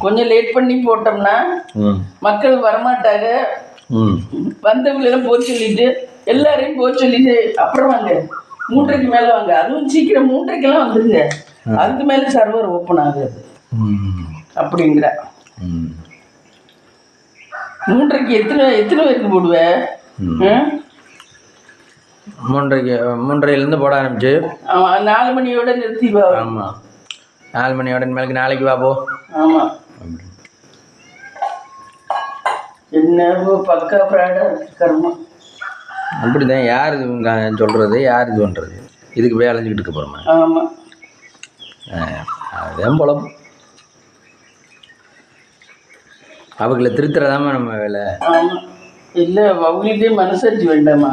[SPEAKER 2] கொஞ்சம் லேட் பண்ணி போட்டோம்னா மக்கள் வரமாட்டாங்க. வந்தவங்களெல்லாம் போக சொல்லிட்டு எல்லாரையும் போக சொல்லிட்டு அப்புறம் வாங்க 3:30 மேல வாங்க, அதுவும் சீக்கிரம் 3:30க்கெல்லாம் வந்துருங்க, அதுக்கு மேல சர்வர் ஓப்பன் ஆகாது அப்படிங்கிற. 3:30க்கு எத்தனை பேருக்கு போடுவேன்?
[SPEAKER 1] 3:30 போட ஆரம்பிச்சு
[SPEAKER 2] 4 மணியோட நிறுத்திப்பா.
[SPEAKER 1] ஆமாம், 4 மணியோட மேலுக்கு நாளைக்கு வாப்போ.
[SPEAKER 2] ஆமாம், என்ன பக்கா ஃப்ராடா இருக்கு கர்மம்.
[SPEAKER 1] அப்படிதான். யார் இது சொல்றது, யார் இது பண்ணுறது? இதுக்கு போய் அலைஞ்சிக்கிட்டு இருக்க போகிறோமா?
[SPEAKER 2] ஆமாம்,
[SPEAKER 1] அதுதான் பொழப்பு. அவங்களை திருத்துறதாம நம்ம வேலை.
[SPEAKER 2] ஆமாம், இல்லை அவங்களுக்கே மனசாட்சி வேண்டாமா?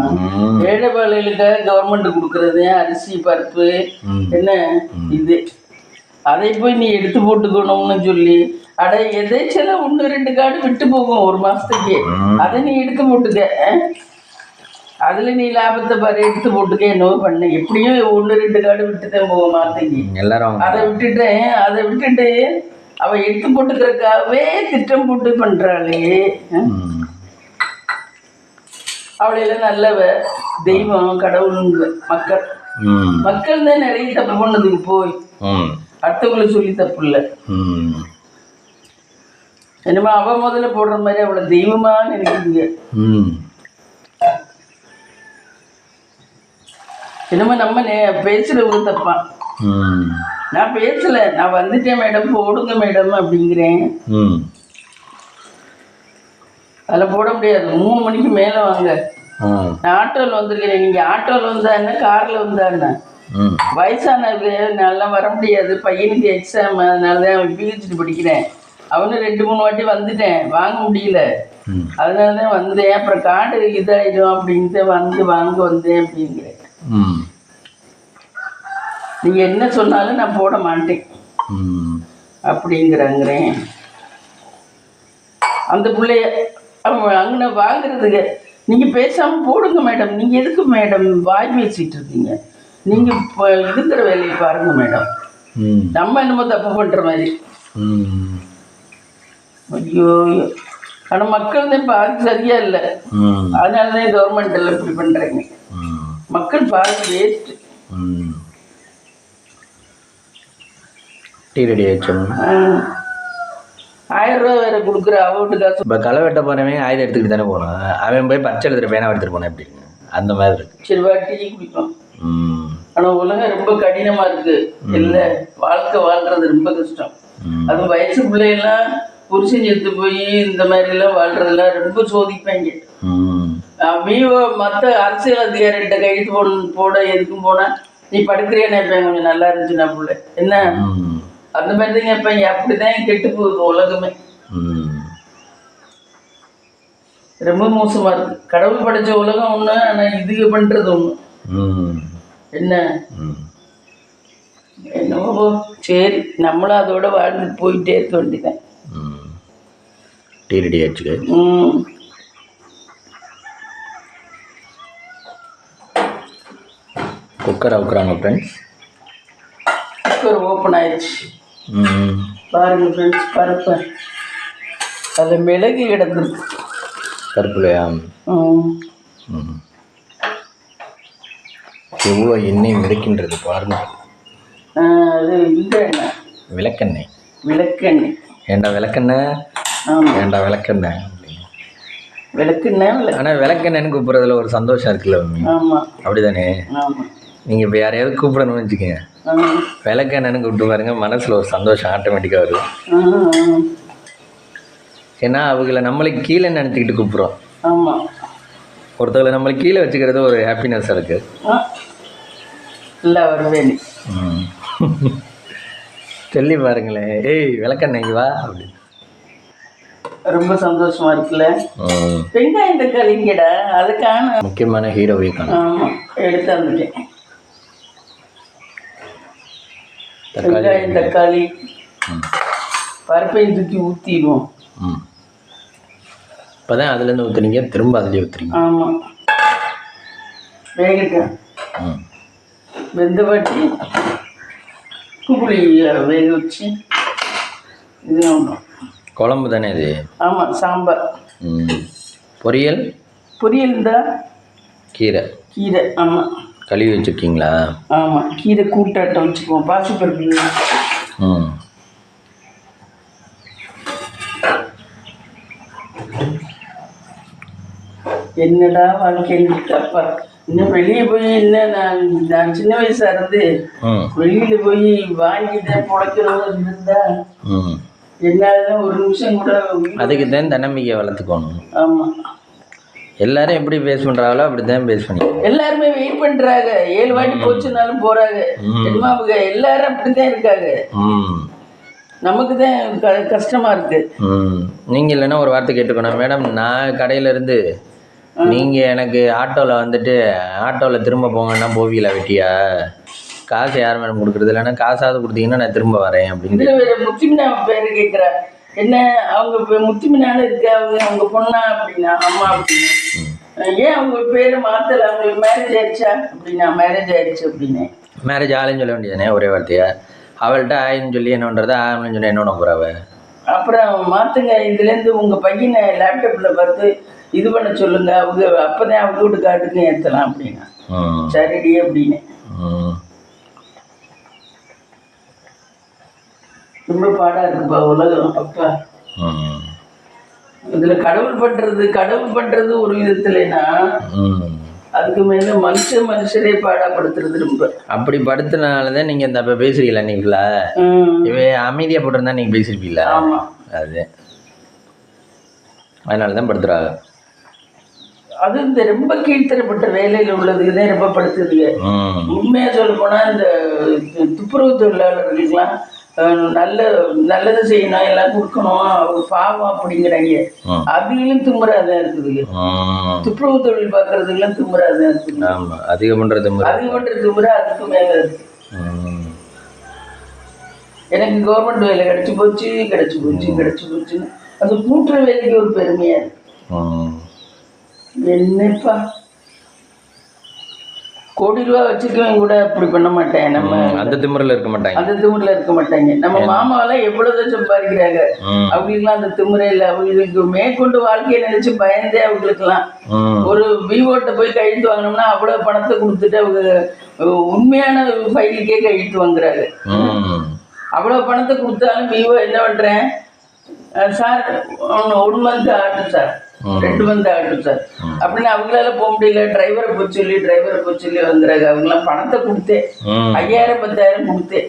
[SPEAKER 2] ஏழை பாலைகளுக்காக கவர்மெண்ட் கொடுக்குறது அரிசி பருப்பு என்ன இது, அதை போய் நீ எடுத்து போட்டுக்கணும்னு சொல்லி அட எதாச்சும் 1-2 கார்டு விட்டு போகும் ஒரு மாசத்துக்கு, அதை நீ எடுத்து போட்டுக்க. அதுல நீ லாபத்தை பாரு, எடுத்து போட்டுக்க. என்னவோ பண்ண எப்படியும் 1-2 கார்டு விட்டுதான் போகும் மாசத்துக்கு.
[SPEAKER 1] எல்லாரும்
[SPEAKER 2] அதை விட்டுட்டு அவ எடுத்து போட்டுக்கிறதுக்காகவே திட்டம் போட்டு பண்றாளே. அவளையெல்லாம் நல்லவ தெய்வம் கடவுளுங்க மக்கள் தான் நிறைய தப்பு பண்ணதுக்கு போய் அடுத்தவங்களை சொல்லி தப்பு இல்லை. என்னமா அவ முதல்ல போடுற மாதிரி அவளை தெய்வமா நினைக்கிறீங்க. என்னமா நம்ம பேசுறவங்க தப்பா? நான் பேசல, நான் வந்துட்டேன் மேடம் போடுங்க மேடம் அப்படிங்கிறேன். அதில் போட முடியாது. 3 மணிக்கு மேலே வாங்க. நான் ஆட்டோவில் வந்திருக்கிறேன், நீங்கள் ஆட்டோவில் வந்தா என்ன காரில் வந்தா என்ன? வயசானது நல்லா வர முடியாது, பையனுக்கு எக்ஸாம், அதனால தான் பிஹெச்டி படிக்கிறேன். அவனு 2-3 வாட்டி வந்துட்டேன், வாங்க முடியல, அதனால தான் வந்தேன். அப்புறம் கார்டு இதாயிடும் அப்படின்ட்டு வாங்க வந்தேன் அப்படிங்கிறேன். நீங்கள் என்ன சொன்னாலும் நான் போட மாட்டேன் அப்படிங்கிறேன். அந்த பிள்ளைய அங்கே வாங்குறதுக்கு நீங்கள் பேசாமல் போடுங்க மேடம். நீங்கள் எதுக்கு மேடம் வாய் பேசிகிட்டு இருக்கீங்க? நீங்கள் இப்போ இருக்கிற வேலையை பாருங்க மேடம். நம்ம என்னமோ தப்பு பண்ணுற மாதிரி. ஐயோ, ஆனால் மக்கள் தான் பாதி சரியா இல்லை, அதனால தான் கவர்மெண்ட் எல்லாம் இப்படி பண்ணுறாங்க. மக்கள் பாதி வேஸ்ட்.
[SPEAKER 1] டீ ரெடி ஆயிடுச்சு.
[SPEAKER 2] 1000 ரூபா வேற கொடுக்குற அவட்டு காசு.
[SPEAKER 1] இப்போ களை வெட்ட போனவன் ஆயுதம் எடுத்துக்கிட்டு தானே போனான். அவன் போய் பச்சை எழுதுற பேனா எடுத்துகிட்டு போனேன் எப்படிங்க? அந்த மாதிரி இருக்கு.
[SPEAKER 2] சரி வா டீ குடிப்போம். ஆனால் உலகம் ரொம்ப கடினமாக இருக்கு. இல்லை வாழ்க்கை வாழ்றது ரொம்ப கஷ்டம். அதுவும் வயசு பிள்ளைகள்லாம் புருஷன் செத்து போய் இந்த மாதிரிலாம் வாழ்றதெல்லாம் ரொம்ப சோதிப்பாங்க. விவோ மற்ற அரசியல் அதிகாரிகிட்ட கையெழுத்து போட எதுக்கும் போனா நீ படுக்கிறியான்னு கேட்பேன். கொஞ்சம் நல்லா இருந்துச்சுன்னா பிள்ளை என்ன அந்த மாதிரி தான் கேட்பாங்க. அப்படிதான் கெட்டு போகுது உலகமே. ரொம்ப மோசமா இருக்கு. கடவுள் படைச்ச உலகம் ஒண்ணு, ஆனா இதுக்கு பண்றது ஒண்ணு. என்ன என்னவோ சரி, நம்மளும் அதோட வாழ்ந்து போயிட்டே இருக்க வேண்டியதான்.
[SPEAKER 1] டீ ரெடி ஆயிடுச்சு. குக்கர் அவுக்குறாங்க ஃப்ரெண்ட்ஸ்.
[SPEAKER 2] குக்கர் ஓப்பன் ஆயிடுச்சு பாருங்க ஃப்ரெண்ட்ஸ். பருப்பு அது மிளகு கிடந்துருக்கு.
[SPEAKER 1] கருப்புலையா? எவ்வளோ எண்ணெய் மிதக்கின்றது பாருங்க.
[SPEAKER 2] அது இந்த எண்ணெய்
[SPEAKER 1] விளக்கெண்ணெய்.
[SPEAKER 2] விளக்கெண்ணெய்
[SPEAKER 1] ஏண்டா விளக்கெண்ணெய்? ஏண்டா விளக்கெண்ணெய்?
[SPEAKER 2] விளக்கெண்ணெய்.
[SPEAKER 1] ஆனால் விளக்கெண்ணெய்னு கூப்பிட்றதுல ஒரு சந்தோஷம் இருக்குல்ல?
[SPEAKER 2] ஆமாம்
[SPEAKER 1] அப்படிதானே? நீங்கள் இப்போ யாரையாவது கூப்பிடணும்னு வச்சுக்கோங்க, விளக்கெண்ணெய்னு கூப்பிட்டு பாருங்க, மனசில் ஒரு சந்தோஷம் ஆட்டோமேட்டிக்காக வரும். ஏன்னா அவங்கள நம்மளுக்கு கீழே நினச்சிக்கிட்டு கூப்பிட்றோம்.
[SPEAKER 2] ஆமாம்.
[SPEAKER 1] ஒருத்தவங்களை நம்மளுக்கு கீழே வச்சுக்கிறது ஒரு ஹாப்பினஸ் இருக்குது.
[SPEAKER 2] இல்லை வருவேன்
[SPEAKER 1] சொல்லி பாருங்களேன், ஏய் விளக்கெண்ணெய் வா அப்படின்னு.
[SPEAKER 2] ரொம்ப சந்தோஷமா இருக்குல்ல? வெங்காயம் தக்காளிங்கடா அதுக்கான
[SPEAKER 1] முக்கியமான ஹீரோவை காணும்.
[SPEAKER 2] எடுத்து வந்துட்டேன். வெங்காயம் தக்காளி பருப்பையும் தூக்கி ஊற்றிடுவோம்.
[SPEAKER 1] இப்போ தான் அதுலேருந்து ஊற்றுறீங்க, திரும்ப அதுலேயே ஊற்றுறீங்க.
[SPEAKER 2] ஆமாம் வேகட்டும். வெந்த வாட்டி புளி வேக வச்சு இது ஒன்றும்
[SPEAKER 1] குழம்பு தானே இது?
[SPEAKER 2] ஆமாம் சாம்பார்.
[SPEAKER 1] பொரியல்?
[SPEAKER 2] பொரியல் தான்
[SPEAKER 1] கீரை.
[SPEAKER 2] கீரை ஆமாம்.
[SPEAKER 1] கழுவி வச்சுருக்கீங்களா?
[SPEAKER 2] ஆமாம் கீரை கூட்டாட்டம் வச்சுக்குவோம். பாசிப்பருப்பு. என்னடா வாழ்க்கைன்னு தப்பா. இன்னும் வெளியே போய் இன்னும் நான் சின்ன வயசா இருந்து வெளியில போய் வாங்கிட்டேன் பொழைக்கிறவங்க இருந்தா என்னால ஒரு நிமிஷம் கூட.
[SPEAKER 1] அதுக்கு தான் தன்னம்பிக்கை வளர்த்துக்கணும்.
[SPEAKER 2] ஆமா
[SPEAKER 1] எல்லாரும் எப்படி பேஸ் பண்றாங்களோ அப்படித்தான் பேஸ் பண்ணி
[SPEAKER 2] எல்லாருமே வெயிட் பண்றாங்க. 7 வாட்டி போச்சுனாலும் போறாங்க. எல்லாரும் அப்படித்தான் இருக்காங்க. நமக்கு தான் கஷ்டமா இருக்கு.
[SPEAKER 1] நீங்க இல்லைன்னா ஒரு வார்த்தை கேட்டுக்கணும், மேடம் நான் கடையில இருந்து நீங்க எனக்கு ஆட்டோவில் வந்துட்டு ஆட்டோவில் திரும்ப போங்கன்னா போவீங்களா வெட்டியா? காசு யார் மேடம் கொடுக்குறது? இல்லைன்னா காசாவது கொடுத்தீங்கன்னா நான் திரும்ப வரேன் அப்படின்னு.
[SPEAKER 2] முத்துமினா பேரு கேட்குறா. என்ன அவங்க முத்துமினால இருக்கு, அவங்க பொண்ணா அப்படின்னா அம்மா அப்படின்னு. ஏன் அவங்க பேரை மாத்தல? அவங்களுக்கு மேரேஜ் ஆயிடுச்சா அப்படின்னா? மேரேஜ் ஆயிடுச்சு அப்படின்னு.
[SPEAKER 1] மேரேஜ் ஆளுன்னு சொல்ல வேண்டியதானே ஒரே வார்த்தையா? அவள்கிட்ட ஆயின்னு சொல்லி என்ன பண்ணுறது, ஆகணும்னு சொல்லி என்ன போகிறாவ? அப்புறம்
[SPEAKER 2] மாற்றுங்க. இதுலேருந்து உங்கள் பையனை லேப்டாப்பில் பார்த்து இது பண்ண சொல்லுங்க. அவங்க அப்போதான் அவங்க வீட்டு காட்டுக்கு ஏற்றலாம் அப்படின்னா. சரிடி அப்படின்னு. ரொம்ப பாடாக இருக்குப்பா உலகம். அப்பா இதில் கடவுள் பண்ணுறது ஒரு விதத்துலனா அதுக்கு மேலே மனுஷரே பாடாப்படுத்துறது ரொம்ப.
[SPEAKER 1] அப்படி படுத்துனாலதான் நீங்கள் இந்த அப்போ பேசுறீங்களா? நீங்களா இவ அமைதியாக போட்டிருந்தா நீங்கள் பேசியிருப்பீங்களா?
[SPEAKER 2] ஆமாம்
[SPEAKER 1] அது அதனால தான் படுத்துறாங்க.
[SPEAKER 2] அது இந்த ரொம்ப கீழ்த்தரப்பட்ட வேலையில் உள்ளதுக்குதான் ரொம்ப படுத்துதுங்க. உண்மையாக சொல்ல போனால் இந்த துப்புரவு தொழிலாளர்களுக்கெல்லாம் நல்லது செய்யணும், எல்லாம் கொடுக்கணும், அவங்க பாவம் அப்படிங்கிறாங்க. அதுகளும் திமுறாதான் இருக்குதுங்க. துப்புரவு தொழில் பார்க்கறதுக்கெல்லாம் திமுறாதான் இருக்குது.
[SPEAKER 1] அதிகம் பண்ற
[SPEAKER 2] திமுறை அதுக்கு மேல இருக்கு. எனக்கு கவர்மெண்ட் வேலை கிடைச்சு போச்சுன்னு அது கூட்டுற வேலைக்கு ஒரு பெருமையா இருக்கு. என்னப்பா கோடி ரூபா வச்சுக்கவங்க கூட அப்படி பண்ண மாட்டேன். நம்ம
[SPEAKER 1] அந்த திமுறையில் இருக்க
[SPEAKER 2] மாட்டாங்க. நம்ம மாமாவெல்லாம் எவ்வளவு சம்பாதிக்கிறாங்க. அவங்களுக்குலாம் அந்த திமுறை இல்லை. அவங்களுக்கு மேற்கொண்டு வாழ்க்கையை நினைச்சு பயந்தே அவங்களுக்குலாம் ஒரு விவோட்ட போய் கையெழுத்து வாங்கினோம்னா அவ்வளவு பணத்தை கொடுத்துட்டு அவங்க உண்மையான ஃபைலுக்கே கையெழுத்து வாங்குறாங்க. அவ்வளவு பணத்தை கொடுத்தாலும் விவோ என்ன பண்றேன், சார் ஒன் மந்த் ஆகட்டும் சார், 2 மந்த் ஆகட்டும் சார் அப்படின்னு அவங்களால போக முடியல. டிரைவரை போய் சொல்லி வந்துடுறாங்க. அவங்களாம் பணத்தை கொடுத்தேன், 5000 10,000 கொடுத்தேன்.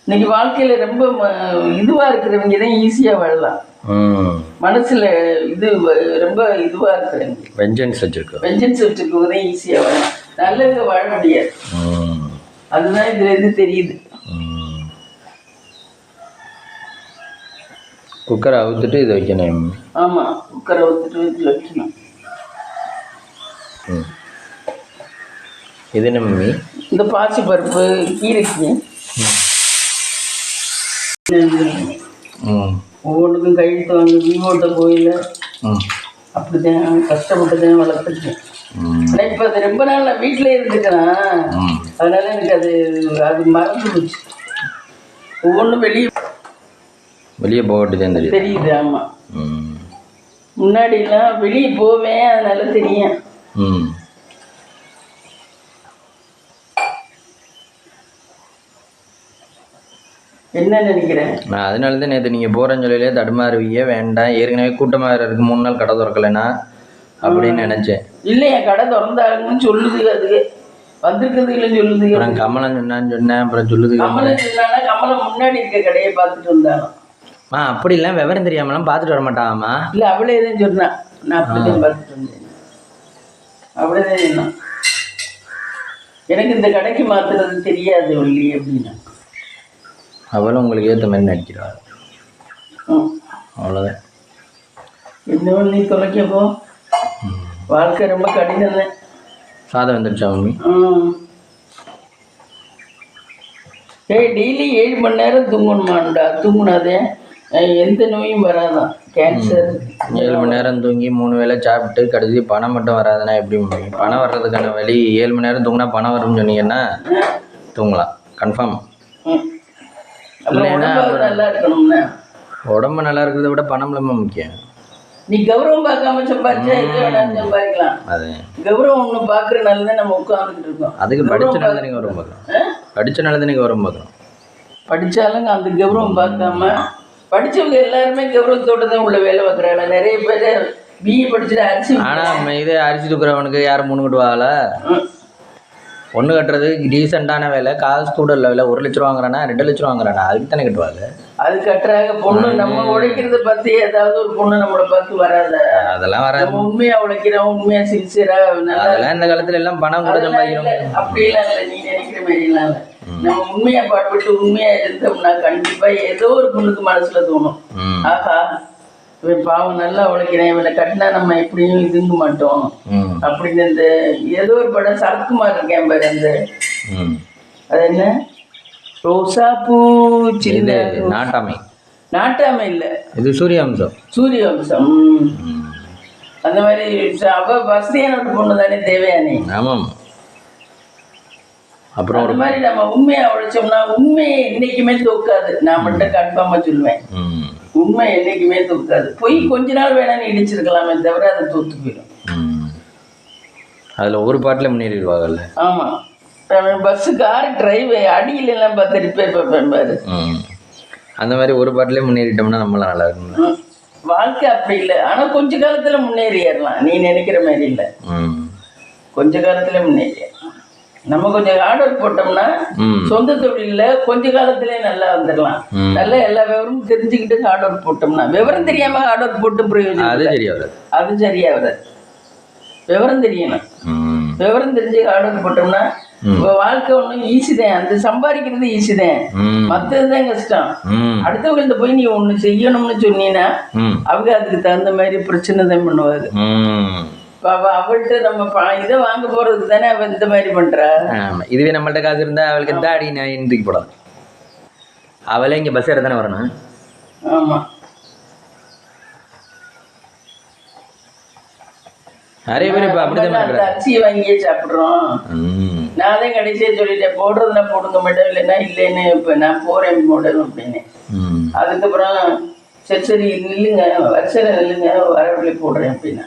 [SPEAKER 2] இன்னைக்கு வாழ்க்கையில ரொம்ப இதுவா இருக்கிறவங்க தான் ஈஸியா வாழலாம். மனசுல இது ரொம்ப இதுவா இருக்கிறவங்க, வெஞ்சன்ஸ் வச்சிருக்கவங்க தான் ஈஸியா வாழலாம். நல்லது வாழ முடியாது. அதுதான் இதுல இருந்து தெரியுது.
[SPEAKER 1] குக்கரை அவுத்துட்டு இதை வைக்கணும்.
[SPEAKER 2] ஆமா, குக்கரை அவுத்துட்டு இதில் வைக்கணும்.
[SPEAKER 1] இது என்ன மம்மி?
[SPEAKER 2] இந்த பாசி பருப்பு கீரைக்கு ஒவ்வொன்றுக்கும் கையெழுத்து வாங்க வீவோட்ட கோயில அப்படிதான் கஷ்டப்பட்டு தான் வளர்த்துருக்கேன். ஆனால் இப்போ அது ரொம்ப நாள் நான் வீட்டிலே இருந்துக்கிறேன். அதனால எனக்கு அது மறந்து போச்சு. ஒவ்வொன்றும் வெளியே போகட்டு தான் தெரியுது. ஆமாம், முன்னாடிலாம் வெளியே போவேன், அதனால தெரியும். என்ன நினைக்கிறேன்
[SPEAKER 1] நான் அதனால தான் நேற்று நீங்கள் போகிறேன்னு சொல்லிலே தடுமாறுவீங்க, வேண்டாம் ஏற்கனவே கூட்டமாக இருக்குது 3 நாள் கடை திறக்கலைன்னா அப்படின்னு நினச்சேன்.
[SPEAKER 2] இல்லையா, கடை திறந்தாங்கன்னு சொல்லுது, அதுக்கு வந்திருக்கிறது இல்லைன்னு சொல்லுது.
[SPEAKER 1] அப்புறம் கமலம் சொன்னேன், அப்புறம் சொல்லுது.
[SPEAKER 2] கமலம் சொன்னானா கமலம் முன்னாடி இருக்க கடையை பார்த்துட்டு வந்தாங்க.
[SPEAKER 1] அப்படிலாம் விவரம் தெரியாமலாம் பார்த்துட்டு வர மாட்டாங்கம்மா.
[SPEAKER 2] இல்லை, அவளே எதுவும் சொன்னான், நான் அப்படிதான் பார்த்துட்டு வந்தேன். அப்படிதான் சொன்னான், எனக்கு இந்த கடைக்கு மாத்துறது தெரியாது ஒல்லி அப்படின்னா.
[SPEAKER 1] அவளும் உங்களுக்கு ஏற்ற மாதிரி நடிக்கிறாள், அவ்வளோதான்.
[SPEAKER 2] இன்னும் நீ தொலைக்கப்போ வாழ்க்கை ரொம்ப கடினம்.
[SPEAKER 1] சாதம் வந்துடுச்சா மம்மி?
[SPEAKER 2] டெய்லி 7 மணி நேரம் தூங்கணுமாண்டா. தூங்குனாதே எந்த நோயும் வராதான். கேன்சர்
[SPEAKER 1] 7 மணி நேரம் தூங்கி 3 வேளை சாப்பிட்டு கடைசி பணம் மட்டும் வராதுன்னா எப்படி மம்மி? பணம் வர்றதுக்கான வழி 7 மணி நேரம் தூங்கினா பணம் வரும்னு சொன்னீங்கன்னா தூங்கலாம் கன்ஃபார்ம்.
[SPEAKER 2] நல்லா இருக்கணும்னா
[SPEAKER 1] உடம்பு நல்லா இருக்கிறத விட பணம் ரொம்ப முக்கியம்.
[SPEAKER 2] நீ கௌரவம் பார்க்காம சம்பாதிச்சா எது வேணாலும் சம்பாதிக்கலாம். அது கௌரவம் ஒன்று பார்க்குறனால தான் நம்ம உட்காந்துக்கிட்டு இருக்கோம்.
[SPEAKER 1] அதுக்கு படிச்சனால தானே கௌரவம் பார்க்குறோம். படிச்சனால தானே கௌரவம் பார்க்குறோம். படித்தாலும்
[SPEAKER 2] அந்த கௌரவம் பார்க்காம படித்தவங்க எல்லாருமே கௌரவத்தோடு தான் உள்ள வேலை பார்க்குறாங்க. நிறைய பேர் பிஇ படிச்சுட்டு அரிசி.
[SPEAKER 1] ஆனால் இதே அரிசி தூக்குறவனுக்கு யாரும் 3 கட்டுவாங்கல்ல. ஒன்று கட்டுறது டீசெண்டான வேலை, காசு கூட இல்லை வேலை. 1 லட்சம் வாங்குறானா 2 லட்சம் வாங்குறானா அதுக்கு தானே கட்டுவாங்க.
[SPEAKER 2] அது கட்டுறாங்க. பொண்ணு நம்ம உழைக்கிறத பார்த்து ஏதாவது ஒரு பொண்ணு நம்மளை பார்த்து வராத.
[SPEAKER 1] அதெல்லாம் வராது.
[SPEAKER 2] நம்ம உண்மையா உழைக்கிறோம், உண்மையா சின்சியரா.
[SPEAKER 1] அதெல்லாம் இந்த காலத்துல எல்லாம் பணம் கூட சம்பாதிக்கிறோம்.
[SPEAKER 2] அப்படிலாம் இல்லை, நீ நினைக்கிற மாதிரிலாம் இல்லை. நம்ம உண்மையா பாடுபட்டு உண்மையா இருந்தோம்னா கண்டிப்பா ஏதோ ஒரு பொண்ணுக்கு மனசுல தோணும், ஆஹா இவன் பாவம் நல்லா உழைக்கிறேன், இவனை கட்டினா நம்ம எப்படியும் இதுங்க மாட்டோம் அப்படின்னு. இந்த ஏதோ ஒரு படம் சரத்குமார் இருக்கேன் பாரு, அந்த அது என்ன ரோசா பூ சின்ன நாட்டாமை இல்லை, இது சூரியவம்சம். அந்த மாதிரி அவ வசதியான ஒரு பொண்ணு தானே தேவையானே.
[SPEAKER 1] ஆமாம். அப்புறம்
[SPEAKER 2] அந்த மாதிரி நம்ம உண்மையா உழைச்சோம்னா உண்மையை என்னைக்குமே தோக்காது. நான் மட்டும் கன்ஃபார்மா சொல்லுவேன், உண்மை என்னைக்குமே தோக்காது. பொய் கொஞ்ச நாள் வேணா நீ இடிச்சிருக்கலாமே தவிர அதை தோத்து போயிடும்.
[SPEAKER 1] அதுல ஒரு பாட்டுல முன்னேறிடுவாங்கல்ல.
[SPEAKER 2] ஆமா, பஸ் கார் டிரைவ் அடியில எல்லாம் பார்த்து ரிப்பேர் பார்ப்பேன் பாரு.
[SPEAKER 1] அந்த மாதிரி ஒரு பாட்டுல முன்னேறிட்டோம்னா நம்மளாம் நல்லா இருக்கும்.
[SPEAKER 2] வாழ்க்கை அப்படி இல்லை, ஆனா கொஞ்ச காலத்துல முன்னேறிடலாம். நீ நினைக்கிற மாதிரி இல்லை, கொஞ்ச காலத்துல முன்னேறிடலாம். நம்ம கொஞ்சம் ஹார்ட் ஒர்க் போட்டோம்னா சொந்த தொழில கொஞ்ச காலத்திலே நல்லா வந்துடலாம். நல்லா எல்லா விவரமும் தெரிஞ்சுக்கிட்டு ஹார்ட் ஒர்க் போட்டோம்னா. விவரம் தெரியாம ஹார்ட் ஒர்க் போட்டு பிரயோஜனம் அது சரியா வராது. விவரம் தெரியணும். விவரம் தெரிஞ்சு ஹார்ட் ஒர்க் போட்டோம்னா வாழ்க்கை ஒன்றும் ஈஸி தான். அந்த சம்பாதிக்கிறது ஈஸி தான், மற்றதுதான் கஷ்டம். அடுத்தவங்கள்ட்ட போய் நீ ஒண்ணு செய்யணும்னு சொன்னீங்கன்னா அவங்க அதுக்கு தகுந்த மாதிரி பிரச்சனை தான் பண்ணுவாரு. அவள்கிட்ட நம்ம இதை வாங்க போறதுக்கு தானே அவ இந்த மாதிரி பண்றா.
[SPEAKER 1] இதுவே நம்மள்ட்ட காசு இருந்தா அவளுக்கு இந்த அடி நான் தூக்கி போடலாம். அவளே இங்க பஸ் ஏற தானே வரணும்.
[SPEAKER 2] ஆமா,
[SPEAKER 1] நிறைய பேர் இப்ப அப்படிதான்
[SPEAKER 2] அரிசியை வாங்கியே சாப்பிடுறோம். நான் தான் கடைசியா சொல்லிட்டேன், போடுறதுனா போடுங்க மாட்டேன், இல்லைன்னா இல்லைன்னு இப்ப நான் போறேன் போடணும் அப்படின்னு. அதுக்கப்புறம் சரி நில்லுங்க, வரிசையில நில்லுங்க, வரவழி போடுறேன் அப்படின்னா.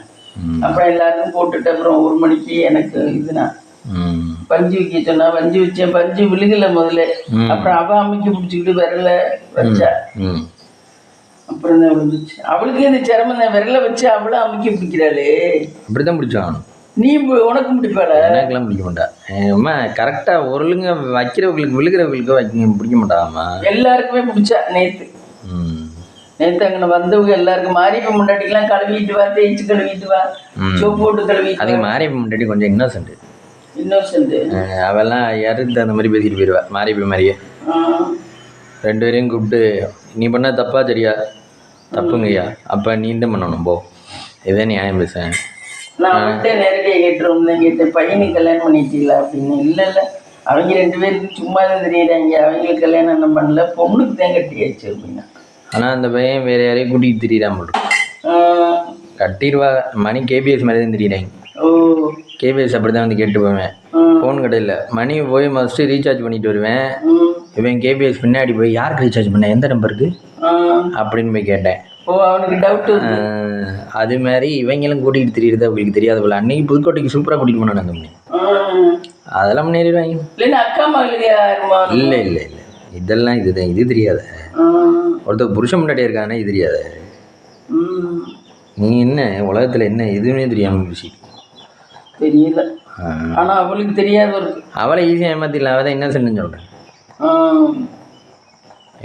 [SPEAKER 2] அப்புறம் எல்லாருக்கும் போட்டுட்டு அப்புறம் 1 மணிக்கு எனக்கு இதுனா பஞ்சு வைக்க சொன்னா பஞ்சு வச்சேன், பஞ்சு விழுகல முதல்ல. அப்புறம் அவ அம்மைக்கு பிடிச்சிக்கிட்டு விரல வச்சா, அப்புறம் தான் விழுந்துச்சு. அவளுக்கு இந்த சிரமம் தான், விரல வச்சு அவளும் அம்மைக்கு பிடிக்கிறாளே.
[SPEAKER 1] அப்படிதான் பிடிச்சான்.
[SPEAKER 2] நீ உனக்கு பிடிப்பாள?
[SPEAKER 1] எனக்கெல்லாம் பிடிக்க மாட்டா. அம்மா கரெக்டாக ஒருளுங்க வைக்கிறவங்களுக்கு விழுகிறவங்களுக்கு பிடிக்க மாட்டாமா.
[SPEAKER 2] எல்லாருக்குமே பிடிச்சா நேற்று. நேற்று அங்கே வந்தவங்க எல்லாருக்கும் மாரியப்ப முன்னாடிக்கெல்லாம் கழுவிட்டு வா, தேய்ச்சி கழுவிட்டு வா, சோப்பு போட்டு கழுவிட்டு.
[SPEAKER 1] அதுக்கு மாரியப்ப முன்னாடி கொஞ்சம் இன்னோசென்ட். அவெல்லாம் யாருக்கு அந்த மாதிரி பேசிட்டு போயிடுவா மாரியப்ப மாதிரியே. 2 பேரையும் கூப்பிட்டு நீ பண்ண தப்பா சரியா? தப்புங்கய்யா. அப்போ நீ தான் பண்ணணும், போ. இதே நியாயம் பேசுறேன்.
[SPEAKER 2] நான் அவன்கிட்ட நேரடியாக கேட்டுருவோம் தான் கேட்டேன், பையனுக்கு கல்யாணம் பண்ணிட்டீங்களா அப்படின்னு. இல்லை அவங்க 2 பேருக்கு சும்மா தான் தெரியுறாங்க, அவங்களுக்கு கல்யாணம் என்ன பண்ணல, பொண்ணுக்கு தான் கட்டியாச்சு அப்படின்னா. ஆனால்
[SPEAKER 1] அந்த பையன் வேற யாரையும் கூட்டிகிட்டு திரியிறான் போட்டு கட்டிடுவா. மணி கேபிஎஸ் மாதிரி தான் திரியிறாங்க. கேபிஎஸ் அப்படி தான் வந்து கேட்டு போவேன். ஃபோன் கடையில் மணி போய் மஸ்ட்டு ரீசார்ஜ் பண்ணிட்டு வருவேன். இவன் கேபிஎஸ் பின்னாடி போய் யாருக்கு ரீசார்ஜ் பண்ண, எந்த நம்பருக்கு அப்படின்னு போய் கேட்டேன்.
[SPEAKER 2] அவனுக்கு டவுட்டு.
[SPEAKER 1] அது மாதிரி இவங்களும் கூட்டிகிட்டு திரியிறது அவங்களுக்கு தெரியாத போல. அன்னைக்கு புதுக்கோட்டைக்கு சூப்பராக கூட்டிகிட்டு போனான் அந்த மணி. அதெல்லாம் முன்னேறிடுவாங்க. இல்லை இல்லை இல்லை, இதெல்லாம் இதுதான். இது தெரியாத ஒருத்தர் புருஷன் முன்னாடியே இருக்கானே, இது தெரியாத. நீ என்ன உலகத்தில் என்ன எதுவுமே தெரியாமல் விஷயம்
[SPEAKER 2] தெரியல. ஆனால் அவளுக்கு தெரியாத.
[SPEAKER 1] அவளை ஈஸியாக ஏமாத்திடலாம். அவள் தான் என்ன செஞ்சுன்னு சொல்கிறேன்.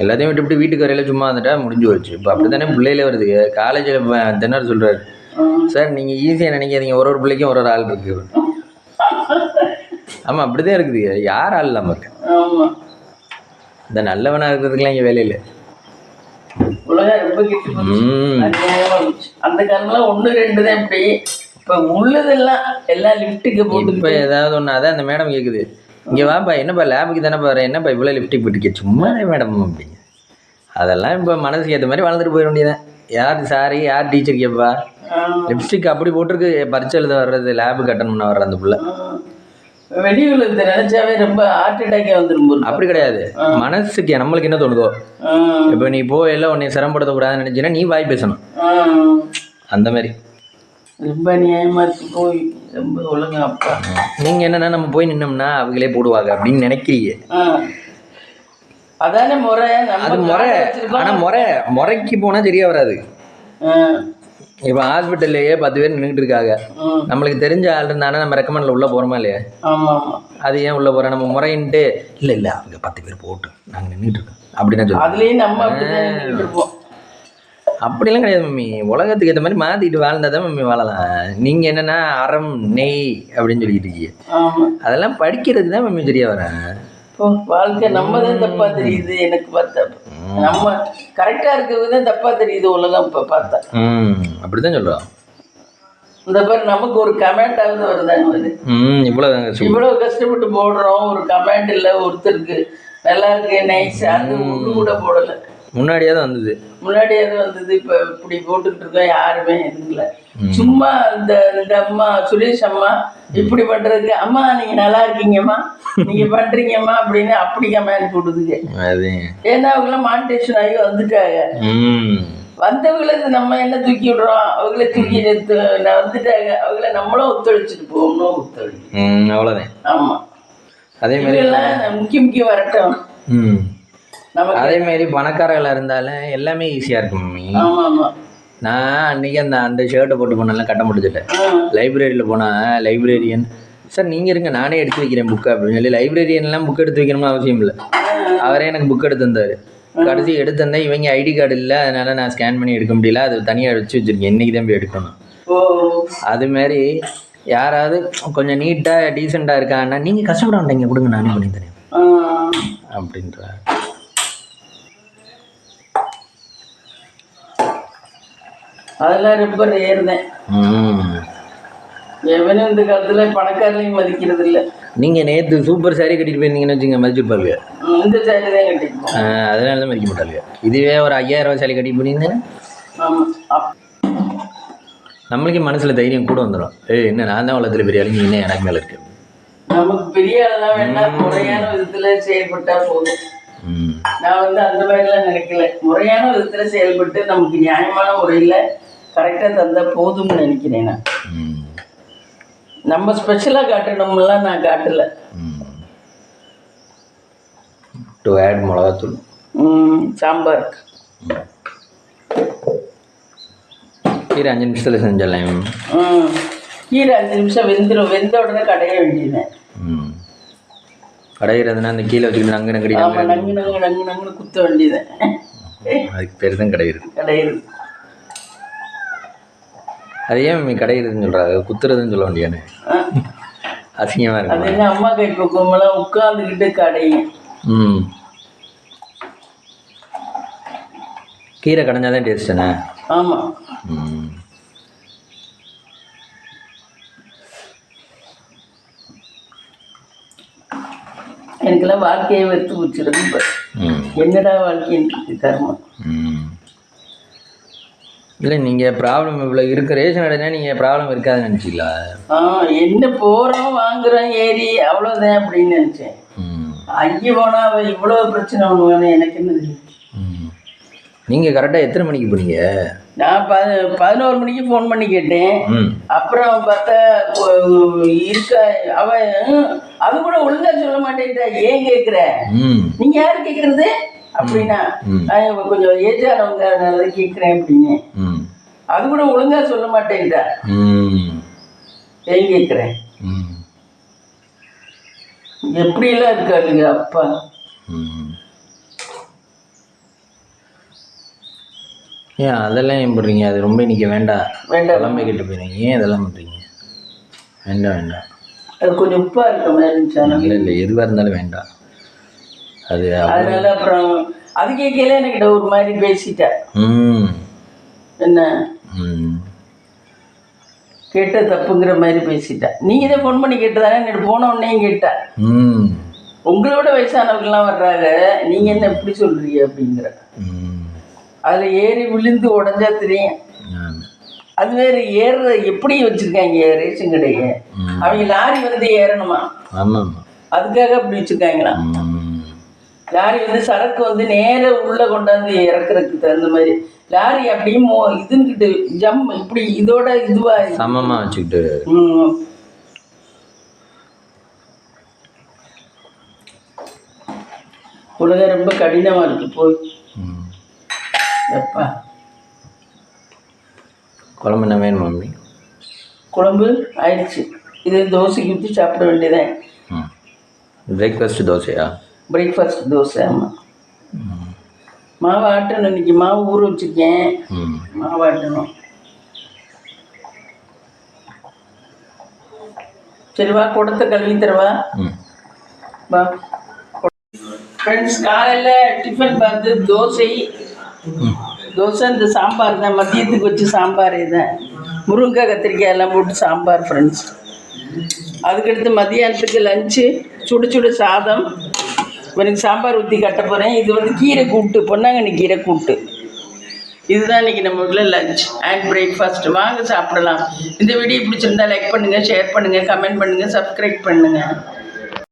[SPEAKER 1] எல்லாத்தையும் விட்டு வீட்டுக்கு வரையில சும்மா வந்துட்டா முடிஞ்சு போச்சு. இப்போ அப்படி தானே பிள்ளையில வருது. காலேஜில் தினர் சொல்கிறாரு, சார் நீங்கள் ஈஸியாக நினைக்காதீங்க, ஒரு பிள்ளைக்கும் ஒரு ஆள் இருக்கு. ஆமாம், அப்படி தான் இருக்குது. யார் ஆள் இல்லாமல் இருக்கு? இந்த நல்லவனாக இருக்கிறதுக்கெலாம் இங்கே வேலையில்.
[SPEAKER 2] உலகம் ரொம்ப கிட்ட அந்த காலம்லாம் 1 2 தான். இப்படி இப்போ உள்ளதெல்லாம் எல்லாம் லிஃப்ட்டுக்கு போட்டு.
[SPEAKER 1] இப்போ ஏதாவது ஒன்று அதான் அந்த மேடம் கேட்குது, இங்கே வாப்பா, என்னப்பா லேபுக்கு தானே பாரு, என்னப்பா இவ்வளோ லிஃப்ட்டுக்கு போட்டுக்க, சும்மா மேடம் அப்படிங்க. அதெல்லாம் இப்போ மனசுக்கு ஏற்ற மாதிரி வளர்ந்துட்டு போயிட வேண்டியதான். யார் சாரி யார் டீச்சர் கேட்பா? லிப்ஸ்டிக் அப்படி போட்டிருக்கு, பரிச்சை எழுத வர்றது, லேபு கட்டன் பண்ண வர்ற அந்த பிள்ளை.
[SPEAKER 2] வெளியூர்ல நினைச்சாவே ரொம்ப ஹார்ட் அட்டாக்கே வந்துடும்.
[SPEAKER 1] அப்படி கிடையாது, மனசுக்கு நம்மளுக்கு என்ன தோணுதோ. இப்போ நீ போயெல்லாம் உன்னை சிரமப்படுத்தக்கூடாதுன்னு நினைச்சீங்கன்னா நீ வாய் பேசணும். அந்த மாதிரி
[SPEAKER 2] ரொம்ப நியாயமா இருக்கு. போய் ரொம்ப ஒழுங்க அப்பா.
[SPEAKER 1] நீங்க என்னன்னா நம்ம போய் நின்னோம்னா அவங்களே போடுவாங்க அப்படின்னு நினைக்கிறீங்க.
[SPEAKER 2] அதானே முறை.
[SPEAKER 1] அது முறை. ஆனா முறைக்கு போனா சரியா வராது. இப்போ ஹாஸ்பிட்டல்லையே 10 பேர் நின்றுட்டு இருக்காங்க. நம்மளுக்கு தெரிஞ்ச ஆள் இருந்தானே நம்ம ரெக்கமெண்டில் உள்ளே போகிறோமா இல்லையா? அது ஏன் உள்ளே போகிறோம்? நம்ம முறைன்ட்டு இல்லை இல்லை அவங்க 10 பேர் போட்டு நாங்கள் நின்றுட்டு இருக்கோம் அப்படின்னு சொல்லி
[SPEAKER 2] அதுலேயும் நம்ம
[SPEAKER 1] அப்படிலாம் கிடையாது மம்மி. உலகத்துக்கு ஏற்ற மாதிரி மாற்றிட்டு வாழ்ந்தால் தான் மம்மி வாழலாம். நீங்கள் என்னென்னா அறம் நெய் அப்படின்னு சொல்லிக்கிட்டு இருக்கீங்க. அதெல்லாம் படிக்கிறதுக்கு தான் மம்மி சரியாக வரேன்.
[SPEAKER 2] வாழ்க்கை நம்ம தான் தப்பா தெரியுது. எனக்கு பார்த்தா நம்ம கரெக்டா இருக்கிறது தான் தப்பா தெரியுது உலகம். இப்ப பார்த்தா
[SPEAKER 1] அப்படிதான் சொல்றோம்.
[SPEAKER 2] இந்த பேர் நமக்கு ஒரு கமெண்ட் ஆகுது வருதாங்க. இவ்வளவு கஷ்டப்பட்டு போடுறோம், ஒரு கமெண்ட் இல்லை ஒருத்தருக்கு நல்லா இருக்கு நைஸ், அது ஒன்று கூட போடலை.
[SPEAKER 1] முன்னாடியே தான் வந்தது.
[SPEAKER 2] இப்போ இப்படி போட்டுக்கிட்டு இருக்கோம், யாருமே இல்லை. சும்மா இந்த அம்மா சுரேஷ் அம்மா இப்படி பண்றதுக்கு, அம்மா நீங்க நல்லா இருக்கீங்கம்மா, நீங்க பண்றீங்கம்மா அப்படின்னு அப்படி கமெண்ட் போடுதுங்க. ஏன்னா அவங்களாம் மானிட்டேஷன் ஆகி வந்துட்டாங்க. வந்தவங்களை நம்ம என்ன தூக்கி விடுறோம், அவங்கள தூக்கி வந்துட்டாங்க. அவங்கள நம்மளும் ஒத்துழைச்சிட்டு போகணும்.
[SPEAKER 1] அவ்வளோதான்.
[SPEAKER 2] ஆமா,
[SPEAKER 1] அதே மாதிரி
[SPEAKER 2] எல்லாம் முக்கிய வரட்டும்.
[SPEAKER 1] அதே மாதிரி பணக்காரர்களாக இருந்தாலும் எல்லாமே ஈஸியாக இருக்கும் மம்மி. நான் அன்றைக்கி அந்த ஷர்ட்டை போட்டு போனாலும் கட்ட முடிஞ்சிட்டேன். லைப்ரரியில் போனால் லைப்ரரியன் சார் நீங்கள் இருங்க நானே எடுத்து வைக்கிறேன் புக்கு அப்படின்னு சொல்லி, லைப்ரரியன்லாம் புக் எடுத்து வைக்கணும்னு அவசியம் இல்லை. அவரே எனக்கு புக் எடுத்து தந்தார். கடைசி எடுத்து தந்தால் இவங்க ஐடி கார்டு இல்லை, அதனால் நான் ஸ்கேன் பண்ணி எடுக்க முடியல, அது தனியாக வச்சு வச்சுருக்கேன், இன்றைக்கி தான் போய் எடுக்கணும். அதுமாரி யாராவது கொஞ்சம் நீட்டாக டீசெண்டாக இருக்காங்கன்னா நீங்கள் கஷ்டப்பட மாட்டீங்க, கொடுங்க நானே பண்ணி தரேன் அப்படின்ற.
[SPEAKER 2] அதெல்லாம் ரொம்ப ரேர் தான். எவனும் இந்த காலத்துல பணக்காரனையும் மதிக்கிறது இல்லை.
[SPEAKER 1] நீங்க நேற்று சூப்பர் சாரி கட்டிட்டு போயிருந்தீங்கன்னு வச்சுங்க, மதிச்சிருப்பாங்க.
[SPEAKER 2] இந்த சாரி தான் கட்டிப்போம்,
[SPEAKER 1] அதனால தான் மதிக்க மாட்டாங்க. இதுவே ஒரு 5000 ரூபாய் சாரி கட்டிட்டு போனீங்கன்னா நம்மளுக்கே மனசுல தைரியம் கூட வந்துடும். என்ன நான் தான் உலகத்துல பெரிய ஆளு, நீ என்ன எனக்கு மேல இருக்கு.
[SPEAKER 2] நமக்கு பெரிய ஆளெல்லாம் வேண்டாம், முறையான விதத்துல செயல்பட்டா போதும். நான் அந்த மாதிரிலாம் நினைக்கல. முறையான விதத்துல செயல்பட்டு நமக்கு நியாயமான முறையில கரெக்டா தந்தா போதும்னு நினைக்கிறேன் நான். நம்ம ஸ்பெஷலாக காட்டணும்லாம் நான் காட்டலை.
[SPEAKER 1] டு ஆட் மிளகாத்தூள்
[SPEAKER 2] சாம்பாருக்கு.
[SPEAKER 1] கீரை 5 நிமிஷத்தில் செஞ்சிடலாம்.
[SPEAKER 2] கீரை 5 நிமிஷம் வெந்துடும். வெந்த உடனே கடைய வேண்டியது.
[SPEAKER 1] கடையிறதுனா அந்த கீழே வச்சுக்கிட்டு நங்கு நங்கடி
[SPEAKER 2] நங்கு குத்த வேண்டியது.
[SPEAKER 1] அதுக்கு பேர் தான் கடையிறது.
[SPEAKER 2] கடையிறது.
[SPEAKER 1] அது ஏன் கடையிறதுன்னு சொல்கிறாங்க, குத்துறதுன்னு சொல்ல வேண்டியானே. அசிங்கமாக இருக்கு.
[SPEAKER 2] அது என்ன அம்மா கை பக்குவமெல்லாம் உட்காந்துக்கிட்டு கடையும்.
[SPEAKER 1] கீரை கடைஞ்சாதான் டேஸ்ட்டுண்ணே.
[SPEAKER 2] ஆமாம். எனக்கெல்லாம் வாழ்க்கையை வெறுத்து பிடிச்சிருக்கு. என்னடா வாழ்க்கைன்னு கர்மம்.
[SPEAKER 1] இல்லை நீங்கள் ப்ராப்ளம் இவ்வளோ இருக்க ரேஷன் கடைனா நீங்கள் ப்ராப்ளம் இருக்காதுன்னு நினச்சிங்களா?
[SPEAKER 2] என்ன போகிறோம் வாங்குறோம் ஏறி அவ்வளோதான் அப்படின்னு நினச்சேன். அங்கே போனால் அவள் இவ்வளோ பிரச்சனை ஒன்று எனக்கு என்ன தெரியும்.
[SPEAKER 1] நீங்கள் கரெக்டாக எத்தனை மணிக்கு போனீங்க?
[SPEAKER 2] நான் 11 மணிக்கு ஃபோன் பண்ணி கேட்டேன். அப்புறம் பார்த்தா இருக்கா அவ அது கூட ஒழுங்கா சொல்ல மாட்டேங்கிட்டா. ஏன் கேட்குற, நீங்க யாரு கேட்கறது அப்படின்னா, கொஞ்சம் ஏஜானவங்க அதனால கேட்குறேன் அப்படின்னு. அது கூட ஒழுங்கா சொல்ல மாட்டேங்கிட்டா. ஏன் கேட்குறேன் எப்படியெல்லாம் இருக்காதுங்க அப்பா.
[SPEAKER 1] ஏன் அதெல்லாம் ஏன் பண்ணுறீங்க? அது ரொம்ப இன்றைக்கி வேண்டாம் எல்லாமே கேட்டு போயிடுங்க. ஏன் இதெல்லாம் பண்ணுறீங்க? வேண்டாம்.
[SPEAKER 2] அது கொஞ்சம் உப்பாக இருக்க மாதிரி இருந்துச்சா?
[SPEAKER 1] இல்லை எதுவாக இருந்தாலும் வேண்டாம். அது
[SPEAKER 2] அதனால அப்புறம் அது கேட்கல என்கிட்ட ஒரு மாதிரி பேசிட்டேன். என்ன கேட்ட தப்புங்கிற மாதிரி பேசிட்டேன். நீங்கள் தான் ஃபோன் பண்ணி கேட்டதானே, எனக்கு போன உடனே கேட்டேன். உங்களோட வயசானவங்கெல்லாம் வர்றாங்க, நீங்கள் என்ன எப்படி சொல்கிறீங்க அப்படிங்கிற. அதில் ஏறி விழுந்து உடஞ்சா தெரியும். அது வேறு ஏறுற எப்படி வச்சுருக்காங்க ரேஷன் கடையை. அவங்க லாரி வந்து ஏறணுமா, அதுக்காக அப்படி வச்சுருக்காங்களா. லாரி வந்து சரக்கு வந்து நேராக உள்ளே கொண்டாந்து இறக்குறதுக்கு தகுந்த மாதிரி லாரி அப்படியும் இதுன்னுக்கிட்டு இப்படி இதோட இதுவாக
[SPEAKER 1] சமமாக வச்சுக்கிட்டு.
[SPEAKER 2] உலகம் ரொம்ப கடினமாக இருக்கு போய். எப்பா
[SPEAKER 1] குழம்பு என்ன வேணும் மம்மி?
[SPEAKER 2] குழம்பு ஆயிடுச்சு. இது தோசைக்கு ஊற்றி சாப்பிட வேண்டியதான்.
[SPEAKER 1] பிரேக்ஃபாஸ்ட் தோசையா?
[SPEAKER 2] பிரேக்ஃபாஸ்ட் தோசை. ஆமாம். மாவு ஆட்டணும். இன்னைக்கு மாவு ஊற வச்சுருக்கேன். மாவு ஆட்டணும். சரி வா, குடத்தை கழுவி தரவா? வா ஃப்ரெண்ட்ஸ். காலையில் டிஃபன் பார்த்து தோசை இந்த சாம்பார் தான். மதியத்துக்கு வச்சு சாம்பார் தான். முருங்கை கத்திரிக்காய் எல்லாம் போட்டு சாம்பார் ஃப்ரெண்ட்ஸ். அதுக்கடுத்து மதியானத்துக்கு லஞ்சு சுடு சாதம். எனக்கு சாம்பார் ஊற்றி கட்ட போகிறேன். இது வந்து கீரை கூட்டு, பொன்னாங்கண்ணி கீரை கூட்டு. இதுதான் இன்றைக்கி நம்ம வீட்டில் லஞ்ச் அண்ட் பிரேக்ஃபாஸ்ட். வாங்க சாப்பிடலாம். இந்த வீடியோ பிடிச்சிருந்தா லைக் பண்ணுங்கள், ஷேர் பண்ணுங்கள், கமெண்ட் பண்ணுங்கள், சப்ஸ்கிரைப் பண்ணுங்கள்.